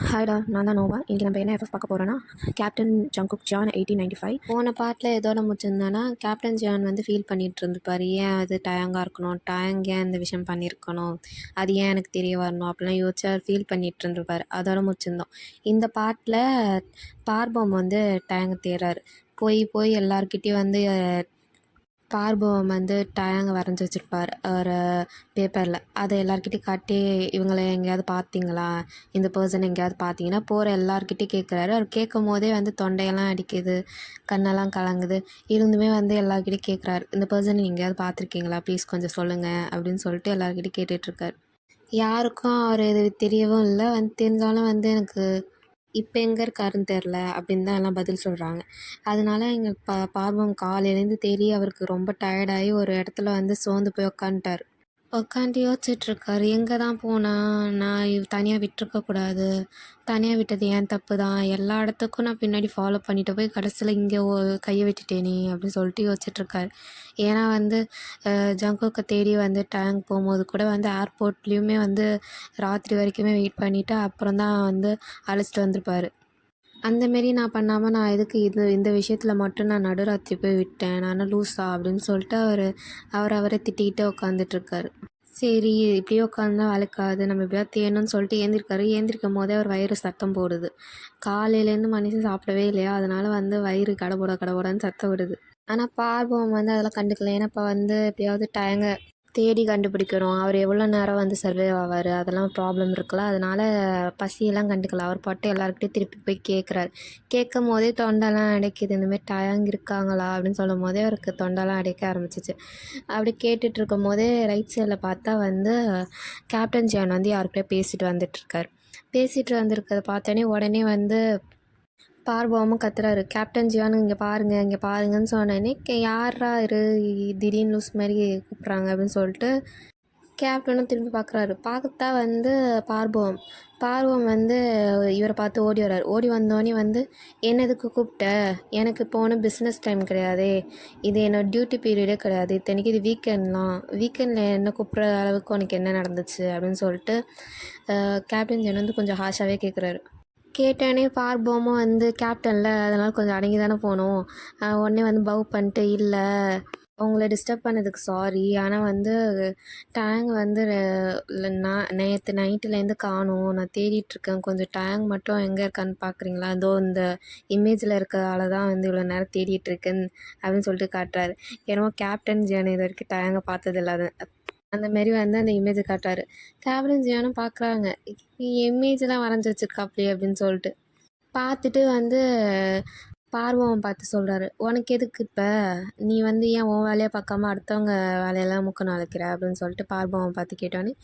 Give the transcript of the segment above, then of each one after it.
ஹாய்டா, நான் தான் நோவா. இன்றைக்கி நம்ம என்ன எஃப்எஃப் பார்க்க போகிறோன்னா, கேப்டன் ஜங்குக் ஜான் 1895. போன பாட்டில் எதோட முடிச்சிருந்தானா, கேப்டன் ஜான் வந்து ஃபீல் பண்ணிகிட்டு இருந்துப்பார். ஏன் அது டயங்காக இருக்கணும், டயங் ஏன் இந்த விஷயம் பண்ணியிருக்கணும், அது ஏன் எனக்கு தெரிய வரணும் அப்படிலாம் யோசிச்சு அவர் ஃபீல் பண்ணிகிட்டு இருந்துருப்பார். அதோட முடிச்சிருந்தோம். இந்த பாட்டில் பார்போம் வந்து டயங்கை தேடுறாரு. போய் போய் எல்லாருக்கிட்டேயும் வந்து பார்பவம் வந்து டயங்க வரைஞ்சி வச்சுருப்பார் ஒரு பேப்பரில். அதை எல்லாருக்கிட்டையும் காட்டி, இவங்கள எங்கேயாவது பார்த்தீங்களா, இந்த பர்சன் எங்கேயாவது பார்த்தீங்கன்னா போகிற எல்லாருக்கிட்டையும் கேட்குறாரு. அவர் கேட்கும் போதே வந்து தொண்டையெல்லாம் அடிக்குது, கண்ணெல்லாம் கலங்குது. இருந்துமே வந்து எல்லாருக்கிட்டையும் கேட்குறாரு, இந்த பர்சனை எங்கேயாவது பார்த்துருக்கீங்களா, ப்ளீஸ் கொஞ்சம் சொல்லுங்கள் அப்படின்னு சொல்லிட்டு எல்லாருக்கிட்டையும் கேட்டுட்ருக்காரு. யாருக்கும் அவர் இது தெரியவும் இல்லை. வந்து தெரிஞ்சாலும் வந்து எனக்கு இப்போ எங்கே இருக்காருன்னு தெரில அப்படின்னு தான் எல்லாம் பதில் சொல்கிறாங்க. அதனால எங்கள் பார்வம் காலையிலேருந்து தேடி அவருக்கு ரொம்ப டயர்டாகி ஒரு இடத்துல வந்து சோர்ந்து போய் உக்காந்துட்டார். உக்காந்து யோசிச்சுட்ருக்காரு, எங்கே தான் போனால் நான் தனியாக விட்டுருக்கக்கூடாது, தனியாக விட்டது ஏன் தப்பு தான், எல்லா இடத்துக்கும் நான் பின்னாடி ஃபாலோ பண்ணிட்டு போய் கடைசியில் இங்கே கையை விட்டுட்டேனே அப்படின்னு சொல்லிட்டு யோசிச்சுட்ருக்காரு. ஏன்னா வந்து ஜங்குக்கை தேடி வந்து டேங்க் போகும்போது கூட வந்து ஏர்போர்ட்லேயுமே வந்து ராத்திரி வரைக்குமே வெயிட் பண்ணிவிட்டு அப்புறம் தான் வந்து அழைச்சிட்டு வந்திருப்பார். அந்தமாரி நான் பண்ணாமல் நான் எதுக்கு இந்த விஷயத்தில் மட்டும் நான் நடுராத்திரி போய் விட்டேன், நான் லூஸா அப்படின்னு சொல்லிட்டு அவரை திட்டிக்கிட்டே உட்காந்துட்ருக்காரு. சரி, இப்படியே உட்காந்தா வேலைக்காது, நம்ம எப்படியாவது தேயணும்னு சொல்லிட்டு ஏந்திருக்காரு. ஏந்திரிக்கும் போதே அவர் வயிறு சத்தம் போடுது. காலையிலேருந்து மனுஷன் சாப்பிடவே இல்லையா, அதனால வந்து வயிறு கடபோடான்னு சத்தம் விடுது. ஆனால் பார்பவம் வந்து அதெல்லாம் கண்டுக்கல. ஏன்னா இப்போ வந்து எப்படியாவது டயங்க தேடி கண்டுபிடிக்கிறோம், அவர் எவ்வளோ நேரம் வந்து சர்வே ஆவார், அதெல்லாம் ப்ராப்ளம் இருக்குல்ல. அதனால் பசியெல்லாம் கண்டுக்கல. அவர் பாட்டு எல்லாருக்கிட்டையும் திருப்பி போய் கேட்குறாரு. கேட்கும் போதே தொண்டெல்லாம் அடைக்குது. இந்தமாரி டயங் இருக்காங்களா அப்படின்னு சொல்லும் போதே அவருக்கு தொண்டெல்லாம் அடைக்க ஆரம்பிச்சிச்சு. அப்படி கேட்டுட்ருக்கும் போதே ரைட் சைடில் பார்த்தா வந்து கேப்டன் ஜியான் வந்து யாருக்கிட்டே பேசிட்டு வந்துட்டுருக்காரு. பேசிகிட்டு வந்திருக்கிறத பார்த்தோன்னே உடனே வந்து பார்பவமும் கத்துறாரு, கேப்டன் ஜியான் இங்கே பாருங்கன்னு சொன்னோடனே யாரா திடீர்னு லூஸ் மாதிரி கூப்பிட்றாங்க அப்படின்னு சொல்லிட்டு கேப்டனும் திரும்பி பார்க்குறாரு. பார்த்தா வந்து பார்பவம் வந்து இவரை பார்த்து ஓடி வர்றாரு. ஓடி வந்தோடனே வந்து என்ன எதுக்கு கூப்பிட்ட, எனக்கு போன பிஸ்னஸ் டைம் கிடையாதே, இது என்னோடய டியூட்டி பீரியடே கிடையாது, இத்தனைக்கு இது வீக்கெண்டில் என்ன கூப்பிட்ற அளவுக்கு உனக்கு என்ன நடந்துச்சு அப்படின்னு சொல்லிட்டு கேப்டன் ஜியான் வந்து கொஞ்சம் ஹாஷாகவே கேட்குறாரு. கேட்டோடனே பார்பவமும் வந்து கேப்டனில் அதனால் கொஞ்சம் அடங்கி தானே போகணும். உடனே வந்து பவ் பண்ணிட்டு, இல்லை உங்களை டிஸ்டர்ப் பண்ணதுக்கு சாரி, ஆனால் வந்து டேங் வந்து நான் நேற்று நைட்டுலேருந்து காணும், நான் தேடிட்டுருக்கேன், கொஞ்சம் டேங் மட்டும் எங்கே இருக்கான்னு பார்க்குறீங்களா, இதோ இந்த இமேஜில் இருக்கிறதால தான் வந்து இவ்வளோ நேரம் தேடிட்டுருக்கேன் அப்படின்னு சொல்லிட்டு காட்டுறாரு. ஏன்னா கேப்டன் ஜியான் இது வரைக்கும் டேங்கை பார்த்ததில்ல. அந்தமாரி வந்து அந்த இமேஜை காட்டுறாரு. கேப்டன் ஜியானும் பார்க்குறாங்க, இமேஜெலாம் வரைஞ்சி வச்சுருக்காப்லையே அப்படின்னு சொல்லிட்டு பார்த்துட்டு வந்து பார்வம் பார்த்து சொல்கிறாரு, உனக்கு எதுக்கு இப்போ, நீ வந்து ஏன் உன் வேலையை பார்க்காம அடுத்தவங்க வேலையெல்லாம் மூக்க நுழைக்கிற அப்படின்னு சொல்லிட்டு பார்பவம் பார்த்து கேட்டோன்னே,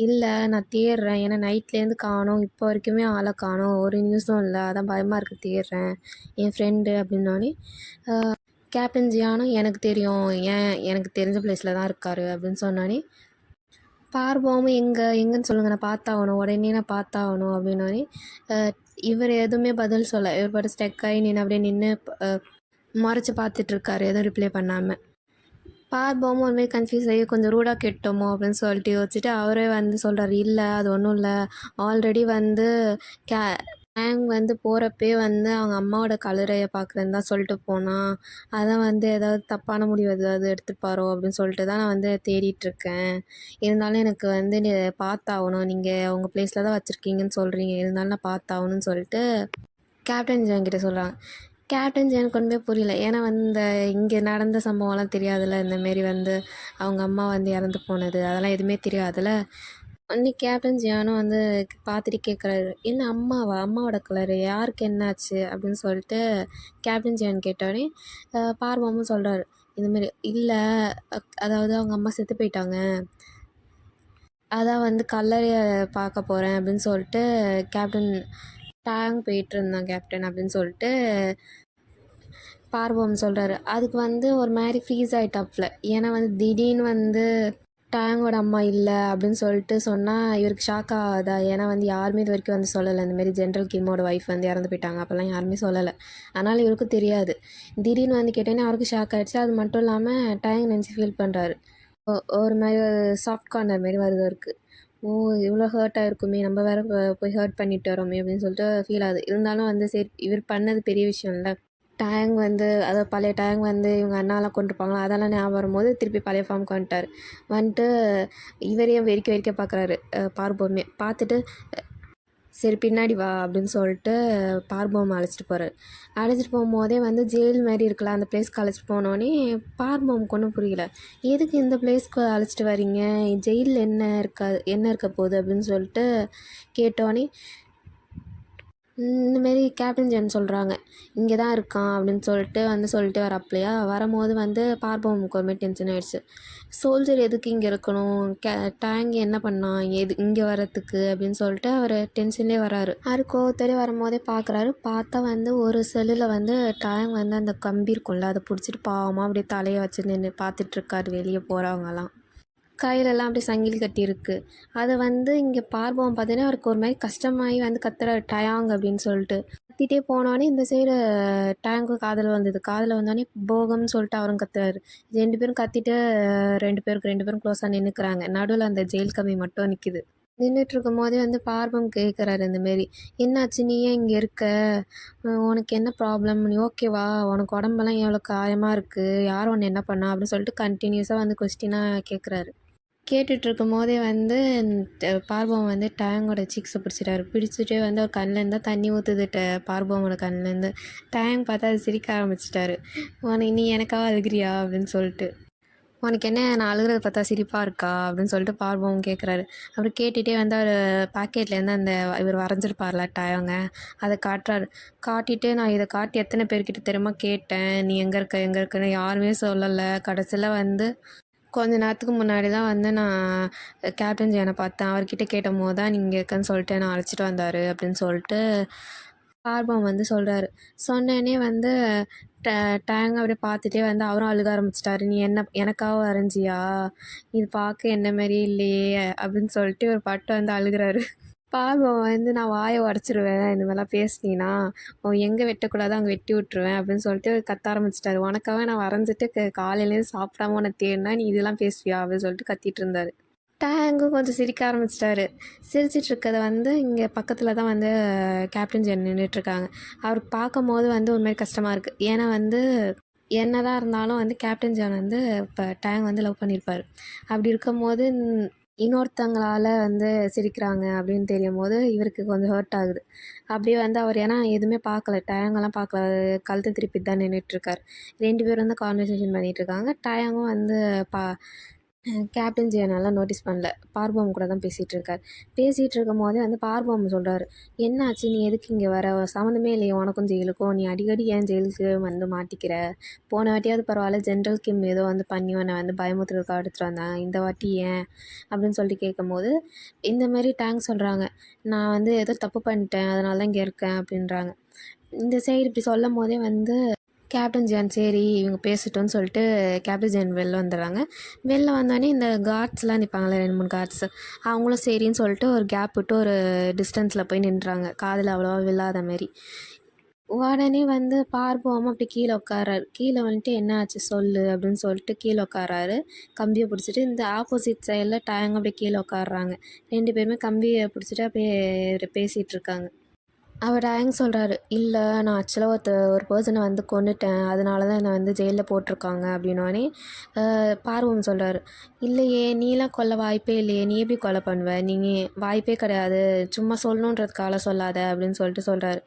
இல்லை நான் தேடுறேன், ஏன்னா நைட்லேருந்து காணோம், இப்போ வரைக்குமே ஆளை காணோம், ஒரு நியூஸும் இல்லை, அதான் பயமாக இருக்குது, தேடுறேன் என் ஃப்ரெண்டு அப்படின்னோடனே கேப்டன் ஜியானும் எனக்கு தெரியும், ஏன் எனக்கு தெரிஞ்ச பிளேஸில் தான் இருக்கார் அப்படின்னு சொன்னோன்னே பார்பவமும் எங்கேன்னு சொல்லுங்கள், நான் பார்த்தாகணும், உடனே நான் பார்த்தாகணும் அப்படின்னோடனே இவர் எதுவுமே பதில் சொல்ல, இவர் பாட்டு ஸ்டெக்காகி அப்படியே நின்று மறைச்சி பார்த்துட்ருக்காரு, எதுவும் ரிப்ளை பண்ணாமல். பார்பவமும் ஒருமாதிரி கன்ஃபியூஸ் ஆகி கொஞ்சம் ரூடாக கேட்டோமோ அப்படின்னு சொல்லிட்டு யோசிச்சுட்டு அவரே வந்து சொல்கிறாரு, இல்லை அது ஒன்றும் இல்லை, ஆல்ரெடி வந்து டேங் வந்து போகிறப்பே வந்து அவங்க அம்மாவோட கல்லறையை பார்க்குறேன்னு தான் சொல்லிட்டு போனான், அதான் வந்து ஏதாவது தப்பான முடிவு ஏதாவது எடுத்துப்பாரோ அப்படின்னு சொல்லிட்டு தான் நான் வந்து தேடிட்டுருக்கேன், இருந்தாலும் எனக்கு வந்து நீ பார்த்தாகணும், நீங்கள் உங்கள் ப்ளேஸில் தான் வச்சுருக்கீங்கன்னு சொல்கிறீங்க, இருந்தாலும் நான் பார்த்தாகணும்னு சொல்லிட்டு கேப்டன் ஜியான் கிட்டே சொல்கிறாங்க. கேப்டன் ஜியானுக்கு ஒன்றுமே புரியல. ஏன்னா வந்து இங்கே நடந்த சம்பவம்லாம் தெரியாதுல்ல, இந்தமாரி வந்து அவங்க அம்மா வந்து இறந்து போனது அதெல்லாம் எதுவுமே தெரியாதுல்ல. அன்றைக்கி கேப்டன் ஜியானும் வந்து பார்த்துட்டு கேட்குறாரு, என்ன அம்மாவோட கலரு யாருக்கு என்னாச்சு அப்படின்னு சொல்லிட்டு கேப்டன் ஜியான் கேட்டோடனே பார்வமும் சொல்கிறாரு, இதுமாரி இல்லை, அதாவது அவங்க அம்மா செத்து போயிட்டாங்க, அதான் வந்து கல்லறையை பார்க்க போகிறேன் அப்படின்னு சொல்லிட்டு கேப்டன் டேங் போயிட்டுருந்தான் கேப்டன் அப்படின்னு சொல்லிட்டு பார்வம் சொல்கிறாரு. அதுக்கு வந்து ஒரு மாதிரி ஃப்ரீஸ் ஆகிட்டாப்புல. ஏன்னா வந்து திடீர்னு வந்து டேங்கோட அம்மா இல்லை அப்படின்னு சொல்லிட்டு சொன்னால் இவருக்கு ஷாக் ஆகாதா, ஏன்னா வந்து யாருமே இது வரைக்கும் வந்து சொல்லலை, இந்தமாரி ஜென்ரல் கிம்மோட ஒய்ஃப் வந்து இறந்து போயிட்டாங்க, அப்போல்லாம் யாருமே சொல்லலை, அதனால் இவருக்கும் தெரியாது. திடீர்னு வந்து கேட்டோன்னே அவருக்கு ஷாக் ஆகிடுச்சு. அது மட்டும் இல்லாமல் டேங் நினச்சி ஃபீல் பண்ணுறாரு, ஒரு மாதிரி சாஃப்ட் கார்னர் மாரி வருது அவருக்கு. ஓ! இவ்வளோ ஹர்ட் ஆயிருக்குமே! நம்ம வேற போய் ஹர்ட் பண்ணிட்டு வரோமே! அப்படின்னு சொல்லிட்டு ஃபீல் ஆகுது. இருந்தாலும் வந்து சரி இவர் பண்ணது பெரிய விஷயம்ல. டேங் வந்து அதாவது பழைய டேங் வந்து இவங்க அண்ணாலாம் கொண்டிருப்பாங்களா அதெல்லாம் ஞாபகம் வரும்போது திருப்பி பழைய ஃபார்முக்கு வந்துட்டார். வந்துட்டு இவரையும் வெறிக்க வெறிக்க பார்க்குறாரு பார்போமே. பார்த்துட்டு சரி பின்னாடி வா அப்படின்னு சொல்லிட்டு பார்போம் அழைச்சிட்டு போகிறாரு. அழைச்சிட்டு போகும்போதே வந்து ஜெயில் மாதிரி இருக்குல்ல அந்த பிளேஸ்க்கு அழைச்சிட்டு போனோடனே பார்போமுக்கு ஒன்றும் புரியல. எதுக்கு இந்த பிளேஸ்க்கு அழைச்சிட்டு வரீங்க, ஜெயிலில் என்ன இருக்க போகுது அப்படின்னு சொல்லிட்டு கேட்டோடனே இந்தமாரி கேப்டன் ஜான் சொல்கிறாங்க இங்கே தான் இருக்கான் அப்படின்னு சொல்லிட்டு வரப்பலையா வரும்போது வந்து பார்போமுக்கு ஒரு மாதிரி டென்ஷன் ஆகிடுச்சு. சோல்ஜர் எதுக்கு இங்கே இருக்கணும், டேங் என்ன பண்ணான் இங்கே வரத்துக்கு அப்படின்னு சொல்லிட்டு அவர் டென்ஷன்லேயே வராரு. அவர் கோவத்தோடய வரும்போதே பார்க்குறாரு. பார்த்தா வந்து ஒரு செல்லில் வந்து டேங் வந்து அந்த கம்பி இருக்கும்ல அதை பிடிச்சிட்டு பாவமாக அப்படியே தலையை வச்சு நின்று பார்த்துட்ருக்காரு வெளியே போகிறவங்கலாம். கையிலலாம் அப்படியே சங்கிலி கட்டியிருக்கு. அதை வந்து இங்கே பார்பவம் பார்த்தீங்கன்னா அவருக்கு ஒரு மாதிரி கஷ்டமாகி வந்து கத்துறாரு டயாங் அப்படின்னு சொல்லிட்டு. கத்திட்டே போனோடனே இந்த சைடு டேங்க்கு காதில் வந்தது. காதில் வந்தோடனே போகம்னு சொல்லிட்டு அவரும் கத்துறாரு. 2 பேரும் கத்திட்டு 2 பேரும் க்ளோஸாக நின்றுக்கிறாங்க. நடுவில் அந்த ஜெயில் கம்பி மட்டும் நிற்கிது. நின்றுட்டுருக்கும் போதே வந்து பார்பம் கேட்குறாரு இந்தமாரி என்னாச்சு நீ ஏன் இங்கே இருக்க, உனக்கு என்ன ப்ராப்ளம், நீ ஓகேவா, உனக்கு உடம்பெல்லாம் எவ்வளோ காயமாக இருக்குது, யார் உன்னை என்ன பண்ணா அப்படின்னு சொல்லிட்டு கண்டினியூஸாக வந்து கொஸ்டினாக கேட்குறாரு. கேட்டுட்ருக்கும் போதே வந்து பார்பவம் வந்து டேங்கோட சீக்ஸை பிடிச்சிட்டே வந்து அவர் கண்ணிலேருந்து தான் தண்ணி ஊற்றுது பார்பவமோட கண்ணிலேருந்து. டேங் பார்த்தா அது சிரிக்க ஆரம்பிச்சிட்டாரு. நீ எனக்காக அழுகிறியா அப்படின்னு சொல்லிட்டு. உனக்கு என்ன நான் அழுகிறத பார்த்தா சிரிப்பாக இருக்கா அப்படின்னு சொல்லிட்டு பார்பவம் கேட்குறாரு. அவர் கேட்டுகிட்டே வந்து அவர் பாக்கெட்லேருந்து அந்த இவர் வரைஞ்சிருப்பார்ல டயங்க அதை காட்டுறாரு. காட்டிட்டு நான் இதை காட்டி எத்தனை பேர்கிட்ட தெரியுமா கேட்டேன், நீ எங்கே இருக்குன்னு யாருமே சொல்லலை. கடைசியில் வந்து கொஞ்ச நேரத்துக்கு முன்னாடி தான் வந்து நான் கேப்டன் ஜியானை பார்த்தேன். அவர்கிட்ட கேட்டும் போது தான் நீங்கள் இருக்கேன்னு சொல்லிட்டு நான் அழைச்சிட்டு வந்தார் அப்படின்னு சொல்லிட்டு பார்பம் வந்து சொல்கிறாரு. சொன்னேனே வந்து டேங் அப்படியே பார்த்துட்டே வந்து அவரும் அழுக ஆரம்பிச்சிட்டாரு. நீ எனக்காக வரைஞ்சியா, இது பார்க்க என்ன மாரி இல்லையே அப்படின்னு சொல்லிட்டு ஒரு பாட்டு வந்து அழுகிறாரு. பார்பம் வந்து நான் வாயை உடச்சிருவேன் இந்த மாதிரிலாம் பேசுனீன்னா, எங்கே வெட்டக்கூடாதோ அங்கே வெட்டி விட்ருவேன் அப்படின்னு சொல்லிட்டு கத்த ஆரம்பிச்சிட்டாரு. உனக்காக நான் வரைஞ்சிட்டு காலையிலேருந்து சாப்பிடாம உனக்கு தேடினா நீ இதெல்லாம் பேசுவியா அப்படின்னு சொல்லிட்டு கத்திட்டு இருந்தார். டேங்கும் கொஞ்சம் சிரிக்க ஆரம்பிச்சிட்டாரு. சிரிச்சிட்ருக்கதை வந்து இங்கே பக்கத்தில் தான் வந்து கேப்டன் ஜென் நின்றுட்டுருக்காங்க. அவர் பார்க்கும்போது வந்து ஒரு மாதிரி கஷ்டமாக இருக்குது. ஏன்னா வந்து என்ன தான் இருந்தாலும் வந்து கேப்டன் ஜான் வந்து இப்போ டேங் வந்து லவ் பண்ணியிருப்பார். அப்படி இருக்கும்போது இன்னொருத்தங்களால் வந்து சிரிக்கிறாங்க அப்படின்னு தெரியும் போது இவருக்கு கொஞ்சம் ஹர்ட் ஆகுது. அப்படியே வந்து அவர் ஏன்னா எதுவுமே பார்க்கல, டயங்கெல்லாம் பார்க்கல, கழுத்தை திருப்பிட்டு தான் நின்றுட்டுருக்கார். 2 பேரும் வந்து கான்வர்சேஷன் பண்ணிகிட்ருக்காங்க. டயங்கும் வந்து கேப்டன் ஜியை நல்லா நோட்டீஸ் பண்ணல. பார்பவம் கூட தான் பேசிகிட்டு இருக்கார். பேசிகிட்டு இருக்கும் போதே வந்து பார்பவம் சொல்கிறாரு, என்னாச்சு நீ எதுக்கு இங்கே வர, சம்மந்தமே இல்லையே உனக்கும் ஜெயிலுக்கும், நீ அடிக்கடி ஏன் ஜெயிலுக்கு வந்து மாட்டிக்கிற, போன வாட்டியாவது பரவாயில்ல ஜென்ரல் கிம் ஏதோ வந்து பண்ணி உன்னை வந்து பயமுறுத்துறதுக்காக எடுத்துகிட்டு வந்தேன், இந்த வாட்டி ஏன் அப்படின்னு சொல்லிட்டு கேட்கும்போது இந்தமாரி டேங்க் சொல்கிறாங்க, நான் வந்து ஏதோ தப்பு பண்ணிட்டேன் அதனால தான் இங்கே இருக்கேன் அப்படின்றாங்க. இந்த சைடு இப்படி சொல்லும் போதே வந்து கேப்டன் ஜான் சரி இவங்க பேசட்டும்னு சொல்லிட்டு கேப்டன் ஜான் வெளில வந்துடுறாங்க. வெளில வந்தோடனே இந்த கார்ட்ஸ்லாம் நிற்பாங்களே 2-3 கார்ட்ஸ், அவங்களும் சரின்னு சொல்லிட்டு ஒரு கேப் விட்டு ஒரு டிஸ்டன்ஸில் போய் நின்றுறாங்க, காதில் அவ்வளோவா விழாத மாரி. உடனே வந்து பார்போம் அப்படி கீழே உட்காராரு. கீழே வந்துட்டு என்ன ஆச்சு சொல்லு அப்படின்னு சொல்லிட்டு கீழே உட்காராரு. கம்பியை பிடிச்சிட்டு இந்த ஆப்போசிட் சைடில் டயங்க அப்படியே கீழே உட்காடுறாங்க. 2 பேருமே கம்பியை பிடிச்சிட்டு அப்படியே பேசிகிட்டு இருக்காங்க. அவர் டேங் சொல்கிறாரு, இல்லை நான் ஆக்சுவலாக ஒரு பர்சனை வந்து கொன்னுட்டேன், அதனால தான் என்னை வந்து ஜெயிலில் போட்டிருக்காங்க அப்படின்னோடனே பார்வம் சொல்கிறாரு, இல்லையே நீலாம் கொல்ல வாய்ப்பே இல்லையே, நீ எப்படி கொலை பண்ணுவ, நீங்கள் வாய்ப்பே கிடையாது, சும்மா சொல்லணுன்றதுக்காக சொல்லாத அப்படின்னு சொல்கிறாரு.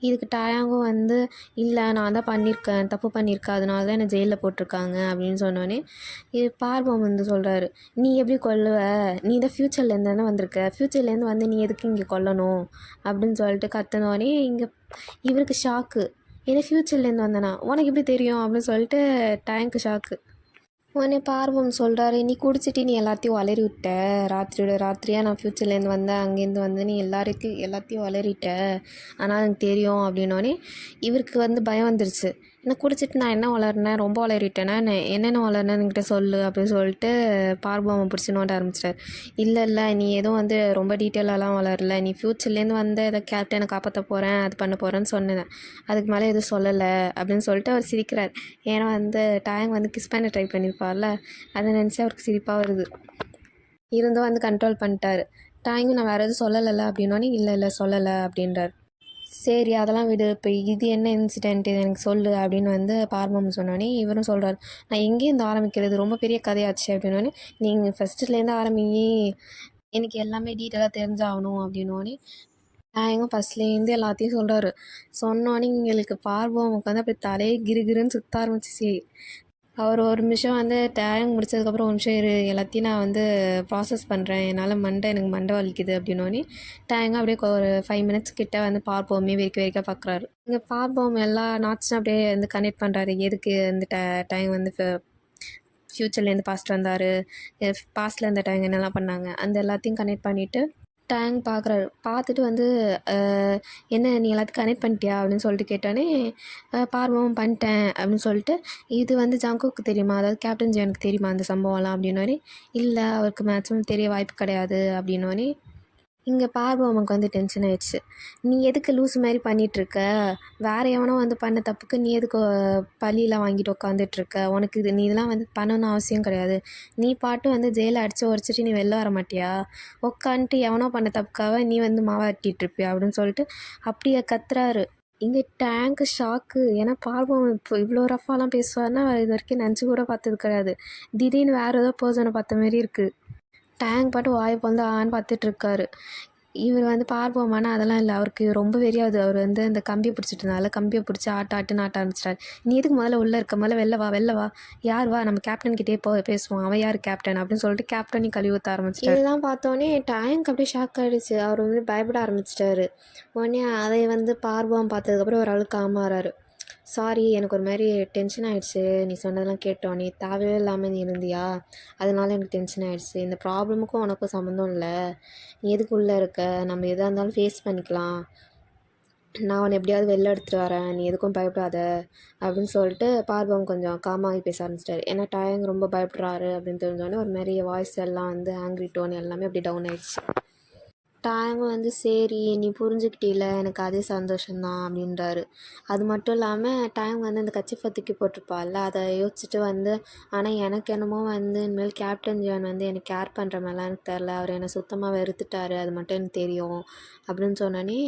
இதுக்கு டயாங்கும் வந்து இல்லை நான் தான் பண்ணியிருக்கேன், தப்பு பண்ணியிருக்கேன், அதனால தான் என்னை ஜெயிலில் போட்டிருக்காங்க அப்படின்னு சொன்னோடனே இது பார்வம் வந்து சொல்கிறாரு, நீ எப்படி கொல்லுவ, நீ தான் ஃப்யூச்சர்லேருந்து தானே வந்திருக்க, ஃப்யூச்சர்லேருந்து வந்து நீ எதுக்கு இங்கே கொல்லணும் அப்படின்னு சொல்லிட்டு கத்துனோடனே இங்கே இவருக்கு ஷாக்கு, ஏன்னா ஃப்யூச்சர்லேருந்து வந்தேனா உனக்கு எப்படி தெரியும் அப்படின்னு சொல்லிட்டு டேங்க்கு ஷாக்கு. உடனே பார்வம் சொல்கிறாரு, நீ குடிச்சிட்டு நீ எல்லாத்தையும் வளரி விட்ட, ராத்திரியாக நான் ஃப்யூச்சர்லேருந்து வந்தேன் அங்கேருந்து வந்து நீ எல்லாத்தையும் வளரிட்ட, ஆனால் எனக்கு தெரியும் அப்படின்னோடனே இவருக்கு வந்து பயம் வந்துருச்சு. என்ன குடிச்சிட்டு நான் என்ன வளர்னேன், ரொம்ப வளரிட்டேன்னா என்னென்ன வளர்னேன்னு என்கிட்ட சொல்லு அப்படின்னு சொல்லிட்டு பார்பவம் பிடிச்சி நோண்ட ஆரம்பிச்சிட்டார். இல்லை நீ எதுவும் வந்து ரொம்ப டீட்டெயிலெலாம் வளரல, நீ ஃப்யூச்சர்லேருந்து வந்து ஏதோ கேப்டனை காப்பாற்ற போகிறேன் அது பண்ண போகிறேன்னு சொன்னேன், அதுக்கு மேலே எதுவும் சொல்லலை அப்படின்னு சொல்லிட்டு அவர் சிரிக்கிறார். ஏன்னா வந்து டேங் வந்து கிஸ் பண்ண ட்ரை பண்ணியிருப்பார்ல, அதை நினச்சி அவருக்கு சிரிப்பாக வருது. இருந்தும் வந்து கண்ட்ரோல் பண்ணிட்டார். டேங்கும் நான் வேறு எதுவும் சொல்லலைல்ல அப்படின்னோடனே இல்லை சொல்லலை அப்படின்றார். சரி அதெல்லாம் விடு, இப்போ இது என்ன இன்சிடென்ட் இது எனக்கு சொல்லு அப்படின்னு வந்து பார்மம் சொன்னோடனே இவரும் சொல்கிறார், நான் எங்கேருந்து ஆரம்பிக்கிறது, ரொம்ப பெரிய கதையாச்சு அப்படின்னோடனே, நீங்கள் ஃபஸ்ட்டுலேருந்து ஆரம்பிங்க, எனக்கு எல்லாமே டீட்டெயிலாக தெரிஞ்சாகணும் அப்படின்னோடனே டேங்கும் ஃபஸ்ட்லேருந்து எல்லாத்தையும் சொல்கிறாரு. சொன்னோடனே எங்களுக்கு பார்வமுக்கு வந்து அப்படி தலையே கிருகிருன்னு சுற்ற ஆரம்பிச்சிச்சு. அவர் ஒரு நிமிஷம் வந்து டேங் முடிச்சதுக்கப்புறம் ஒரு நிமிஷம் இரு, எல்லாத்தையும் நான் வந்து ப்ராசஸ் பண்ணுறேன், என்னால் எனக்கு மண்டை வலிக்குது அப்படின்னோடனே டேங்கும் அப்படியே ஒரு 5 மினிட்ஸ் கிட்ட வந்து பார்ப்போமே வெறிக்க பார்க்குறாரு. இங்கே பார்ப்போம் எல்லா நாட்ஸும் அப்படியே வந்து கனெக்ட் பண்ணுறாரு. எதுக்கு இந்த டைம் வந்து ஃப்யூச்சர்லேருந்து பாஸ்ட் வந்தார், பாஸ்ட்டில் இருந்த டைம் என்னெல்லாம் பண்ணாங்க, அந்த எல்லாத்தையும் கனெக்ட் பண்ணிவிட்டு டேங் பார்க்குறாரு. பார்த்துட்டு வந்து என்ன நீ எல்லாத்தையும் கனெக்ட் பண்ணிட்டியா அப்படின்னு சொல்லிட்டு கேட்டோன்னே பார்வம் பண்ணிட்டேன் அப்படின்னு சொல்லிட்டு, இது வந்து ஜங்குக்கு தெரியுமா, அதாவது கேப்டன் ஜியானுக்கு தெரியுமா அந்த சம்பவம்லாம் அப்படின்னோடனே, இல்லை அவருக்கு மேக்ஸிமம் தெரிய வாய்ப்பு கிடையாது அப்படின்னோடனே இங்கே பார்வமுக்கு வந்து டென்ஷன் ஆயிடுச்சு. நீ எதுக்கு லூஸ் மாதிரி பண்ணிகிட்ருக்க, வேறு எவனோ வந்து பண்ண தப்புக்கு நீ எதுக்கு பழியெலாம் வாங்கிட்டு உட்காந்துட்ருக்க, உனக்கு நீ இதெல்லாம் வந்து பண்ணணும்னு அவசியம் கிடையாது, நீ பாட்டு வந்து ஜெயிலில் அடித்து உடச்சிட்டு நீ வெளில வர மாட்டியா, உட்காந்துட்டு எவனோ பண்ண தப்புக்காக நீ வந்து மாவாட்டிகிட்ருப்பியா அப்படின்னு சொல்லிட்டு அப்படியே கத்துறாரு. இங்கே டேங்க்கு ஷாக்கு. ஏன்னா பார்வம் இப்போ இவ்வளோ ரஃபாலாம் பேசுவார்னா இது வரைக்கும் நினச்சி கூட பார்த்தது கிடையாது. திடீர்னு வேறு ஏதோ பர்சனை பார்த்த மாரி இருக்குது. டேங்க் பாட்டு வாயை பொளந்து ஆன்னு பார்த்துட்ருக்காரு. இவர் வந்து பார்ப்போமானா அதெல்லாம் இல்லை, அவருக்கு ரொம்ப வெறியாகுது. அவர் வந்து அந்த கம்பியை பிடிச்சிட்டு இருந்தால கம்பியை பிடிச்சி ஆட்டுன்னு ஆட்ட ஆரம்பிச்சிட்டாரு. நீ எதுக்கு முதல்ல உள்ளே இருக்க, முதல்ல வெளில வா, யார் வா, நம்ம கேப்டன் கிட்டே பேசுவோம், அவன் யார் கேப்டன் அப்படின்னு சொல்லிட்டு கேப்டனையும் கழுவி ஊற்ற ஆரம்பிச்சிட்டாரு. இதெல்லாம் பார்த்தோன்னே டேங்க் அப்படியே ஷாக் ஆகிடுச்சு. அவர் வந்து பயப்பட ஆரம்பிச்சிட்டாரு. உடனே அதை வந்து பார்வம் பார்த்ததுக்கப்புறம் ஒரு ஆள் காமாறாரு. சாரி, எனக்கு ஒரு மாதிரி டென்ஷன் ஆகிடுச்சு, நீ சொன்னதெல்லாம் கேட்டோம், நீ தேவையே இல்லாமல் நீ இருந்தியா, அதனால எனக்கு டென்ஷன் ஆகிடுச்சு, இந்த ப்ராப்ளமுக்கும் உனக்கும் சம்மந்தம் இல்லை, நீ எதுக்கு உள்ளே இருக்க, நம்ம எதாக இருந்தாலும் ஃபேஸ் பண்ணிக்கலாம், நான் உன்னை எப்படியாவது வெளில எடுத்துகிட்டு வரேன், நீ எதுக்கும் பயப்படாத அப்படின்னு சொல்லிட்டு பார்வம் கொஞ்சம் காமாகி பேச ஆரம்பிச்சிட்டாரு. ஏன்னா டேங் ரொம்ப பயப்படுறாரு அப்படின்னு தெரிஞ்சோடனே ஒரு மாதிரி வாய்ஸ் எல்லாம் வந்து ஆங்க்ரி டோன் எல்லாமே அப்படி டவுன் ஆகிடுச்சு. டேங்கும் வந்து சரி நீ புரிஞ்சுக்கிட்டீல, எனக்கு அதே சந்தோஷம்தான் அப்படின்றாரு. அது மட்டும் இல்லாமல் டேங் வந்து அந்த கர்ச்சீஃபை தூக்கி போட்டிருப்பாள்ல, அதை யோசிச்சுட்டு வந்து, ஆனால் எனக்கு என்னமோ வந்து இனிமேல் கேப்டன் ஜான் வந்து எனக்கு கேர் பண்ணுற மாதிரிலாம் எனக்கு தெரில, அவர் என்னை சுத்தமாக வெறுத்துட்டாரு, அது மட்டும் எனக்கு தெரியும் அப்படின்னு சொன்னோன்னே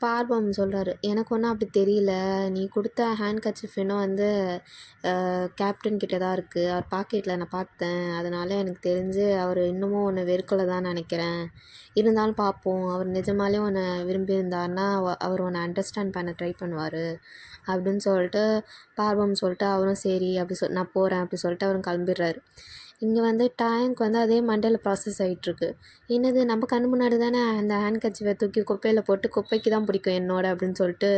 பார்வம் சொல்கிறாரு, எனக்கு ஒன்றும் அப்படி தெரியல, நீ கொடுத்த ஹேண்ட் கர்ச்சீஃப் இன்னும் வந்து கேப்டன் கிட்ட தான் இருக்குது, அவர் பாக்கெட்டில் நான் பார்த்தேன், அதனால் எனக்கு தெரிஞ்சு அவர் இன்னமும் உன்னை வெறுக்கலை தான் நினைக்கிறேன், இருந்தாலும் பார்ப்போம், அவர் நிஜமாலே உன்னை விரும்பியிருந்தாருன்னா அவர் உன்னை அண்டர்ஸ்டாண்ட் பண்ண ட்ரை பண்ணுவார் அப்படின்னு சொல்லிட்டு பார்வம் சொல்லிட்டு அவரும் சரி அப்படி நான் போகிறேன் அப்படி சொல்லிட்டு அவரும் கிளம்பிடுறாரு. இங்கே வந்து டேங்க் வந்து அதே மண்டையில் ப்ராசஸ் ஆகிட்டுருக்கு. என்னது நம்ம கண்ணு முன்னாடி தானே அந்த ஹேண்ட் கர்ச்சீஃபை தூக்கி குப்பையில் போட்டு குப்பைக்கு தான் பிடிக்கும் என்னோட அப்படின்னு சொல்லிட்டு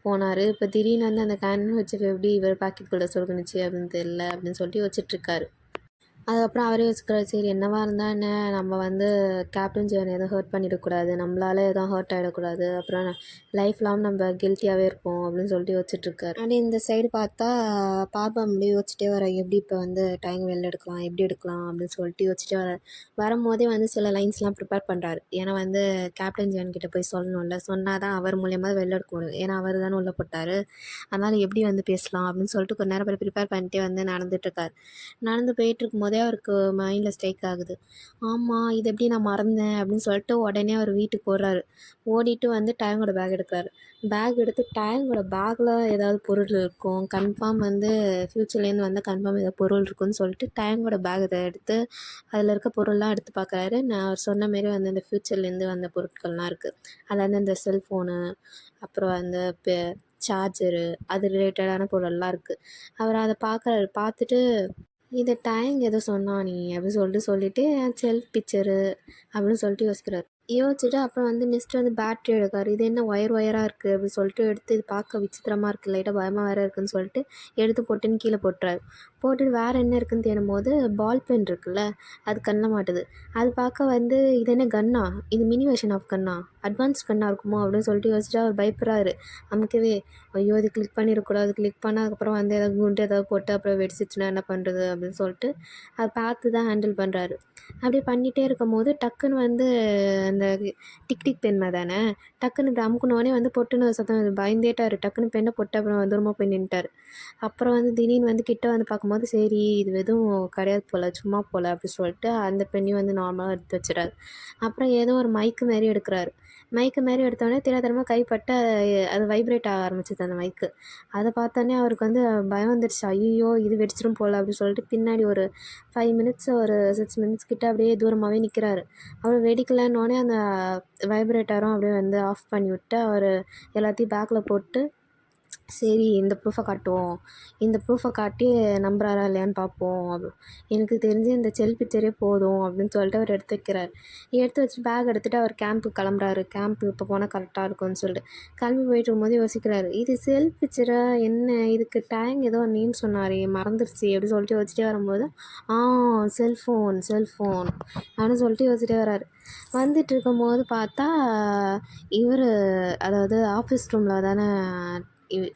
போனார். இப்போ திடீர்னு வந்து அந்த ஹேண்ட் கர்ச்சீஃப் எப்படி இவர் பாக்கெட்டுக்குள்ளே சொருகுனுச்சு அப்படின்னு தெரியல அப்படின்னு சொல்லிட்டு வச்சிட்ருக்காரு. அதுக்கப்புறம் அவரே யோசிக்கிறாரு, சரி என்னவாக இருந்தால் என்ன, நம்ம வந்து கேப்டன் ஜியானை எதுவும் ஹர்ட் பண்ணிடக்கூடாது, நம்மளால எதுவும் ஹர்ட் ஆகிடக்கூடாது, அப்புறம் லைஃப் லாங் நம்ம கில்ட்டியாகவே இருப்போம் அப்படின்னு சொல்லிட்டு யோசிச்சுட்ருக்காரு. ஆனால் இந்த சைடு பார்த்தா பாப்பா அப்படியே யோசிச்சுட்டே வர, எப்படி இப்போ வந்து டைம் வெளில எடுக்கலாம், எப்படி எடுக்கலாம் அப்படின்னு சொல்லிட்டு யோசிச்சுட்டே வர வரும்போதே வந்து சில லைன்ஸ்லாம் ப்ரிப்பேர் பண்ணுறாரு. ஏன்னா வந்து கேப்டன் ஜியான் கிட்டே போய் சொல்லணும்ல, சொன்னால் தான் அவர் மூலியமாக வெளில எடுக்க முடியும், ஏன்னா அவர் தானே உள்ளே போட்டார், அதனால் எப்படி வந்து பேசலாம் அப்படின்னு சொல்லிட்டு கொஞ்ச நேரம் ப்ரிப்பேர் பண்ணிட்டே வந்து நடந்துட்டுருக்கார். நடந்து போயிட்டுருக்கும் போதே அவருக்கு மைண்டில் ஸ்ட்ரைக் ஆகுது, ஆமாம் இது எப்படி நான் மறந்தேன் அப்படின்னு சொல்லிட்டு உடனே அவர் வீட்டுக்கு ஓடுறாரு. ஓடிட்டு வந்து டேங்கோட பேக் எடுக்கிறாரு. பேக் எடுத்து டேங்கோட பேக்கில் ஏதாவது பொருள் இருக்கும், கன்ஃபார்ம் வந்து ஃப்யூச்சர்லேருந்து வந்து கன்ஃபார்ம் ஏதாவது பொருள் இருக்குன்னு சொல்லிட்டு டேங்கோட பேக் இதை எடுத்து அதில் இருக்க பொருள்லாம் எடுத்து பார்க்குறாரு. நான் அவர் சொன்ன மாரி வந்து அந்த ஃப்யூச்சர்லேருந்து வந்த பொருட்கள்லாம் இருக்குது. அதில் வந்து அந்த செல்ஃபோனு, அப்புறம் அந்த சார்ஜரு, அது ரிலேட்டடான பொருளெல்லாம் இருக்குது. அவர் அதை பார்க்குறாரு. பார்த்துட்டு இதை டேங் ஏதோ சொன்னா நீ அப்படின்னு சொல்லிட்டு செல்ஃப் பிக்சரு அப்படின்னு சொல்லிட்டு யோசிக்கிறார். யோசிச்சுட்டு அப்புறம் வந்து நெக்ஸ்ட் வந்து பேட்ரி எடுக்காரு. இது என்ன ஒயராக இருக்குது அப்படின்னு சொல்லிட்டு எடுத்து இது பார்க்க விசித்திரமாக இருக்குது, லைட்டாக பயமாக வேறு இருக்குதுன்னு சொல்லிட்டு எடுத்து போட்டுன்னு கீழே போட்டுறாரு. போட்டுட்டு வேறு என்ன இருக்குதுன்னு தேடும்போது பால் பென் இருக்குல்ல, அது கண்ணில் மாட்டுது. அது பார்க்க வந்து இது என்ன கன்னா, இது மினி வெர்ஷன் ஆஃப் கன்னா, அட்வான்ஸ் கன்னாக இருக்குமோ அப்படின்னு சொல்லிட்டு யோசிச்சுட்டு அவர் பயப்படுறாரு. நமக்கவே ஐயோ அது கிளிக் பண்ணிடக்கூடாது, கிளிக் பண்ண அதுக்கப்புறம் வந்து ஏதாவது குண்டு ஏதாவது போட்டு அப்புறம் வெடிச்சிச்சுன்னா என்ன பண்ணுறது அப்படின்னு சொல்லிட்டு அதை பார்த்து தான் ஹேண்டில் பண்ணுறாரு. அப்படி பண்ணிகிட்டே இருக்கும் போது டக்குன்னு வந்து அந்த டிக் டிக் பென் தானே, டக்குன்னு இப்படி அமுக்குனோடனே வந்து பொட்டுன்னு சத்தம் பயந்தேட்டார். டக்குன்னு பெண்ணை போட்டு அப்புறம் தூரமாக போய் நின்ட்டார். அப்புறம் வந்து திடீர்னு வந்து கிட்ட வந்து பார்க்கும்போது இருக்கும்போது சரி இது எதுவும் கிடையாது போல், சும்மா போல் அப்படி சொல்லிட்டு அந்த பெண்ணையும் வந்து நார்மலாக எடுத்து வச்சுறாரு. அப்புறம் ஏதோ ஒரு மைக்கு மாரி எடுக்கிறாரு. மைக்கு மாரி எடுத்தோடனே தெரியாத்தனமா கைப்பட்டு அது வைப்ரேட் ஆக ஆரம்பிச்சிது அந்த மைக்கு. அதை பார்த்தோன்னே அவருக்கு வந்து பயம் வந்துடுச்சு. ஐயய்யோ! இது வெடிச்சிடும் போல் அப்படின்னு சொல்லிட்டு பின்னாடி ஒரு 5 மினிட்ஸ் ஒரு 6 மினிட்ஸ் கிட்ட அப்படியே தூரமாகவே நிற்கிறாரு. அவர் வெடிக்கலன்னோடனே அந்த வைப்ரேட்டரும் அப்படியே வந்து ஆஃப் பண்ணி விட்டு அவர் எல்லாத்தையும் பேக்கில் போட்டு சரி இந்த ப்ரூஃபை காட்டுவோம், இந்த ப்ரூஃபை காட்டி நம்புறாரா இல்லையான்னு பார்ப்போம், எனக்கு தெரிஞ்சு இந்த செல் பிக்சரே போதும் அப்படின்னு சொல்லிட்டு அவர் எடுத்து வைக்கிறார். எடுத்து வச்சு பேக் எடுத்துகிட்டு அவர் கேம்புக்கு கிளம்புறாரு. கேம்ப்பு இப்போ போனால் கரெக்டாக இருக்கும்னு சொல்லிட்டு கிளம்பி போயிட்டு இருக்கும்போது யோசிக்கிறாரு, இது செல் பிக்சரா என்ன, இதுக்கு டேங் ஏதோ நேம் சொன்னாரே மறந்துருச்சு அப்படின்னு சொல்லிட்டு யோசிச்சிட்டே வரும்போது செல்ஃபோன் அப்படின்னு சொல்லிட்டு யோசிச்சிட்டே வர்றாரு. வந்துட்டு இருக்கும்போது பார்த்தா இவர், அதாவது ஆஃபீஸ் ரூமில் தானே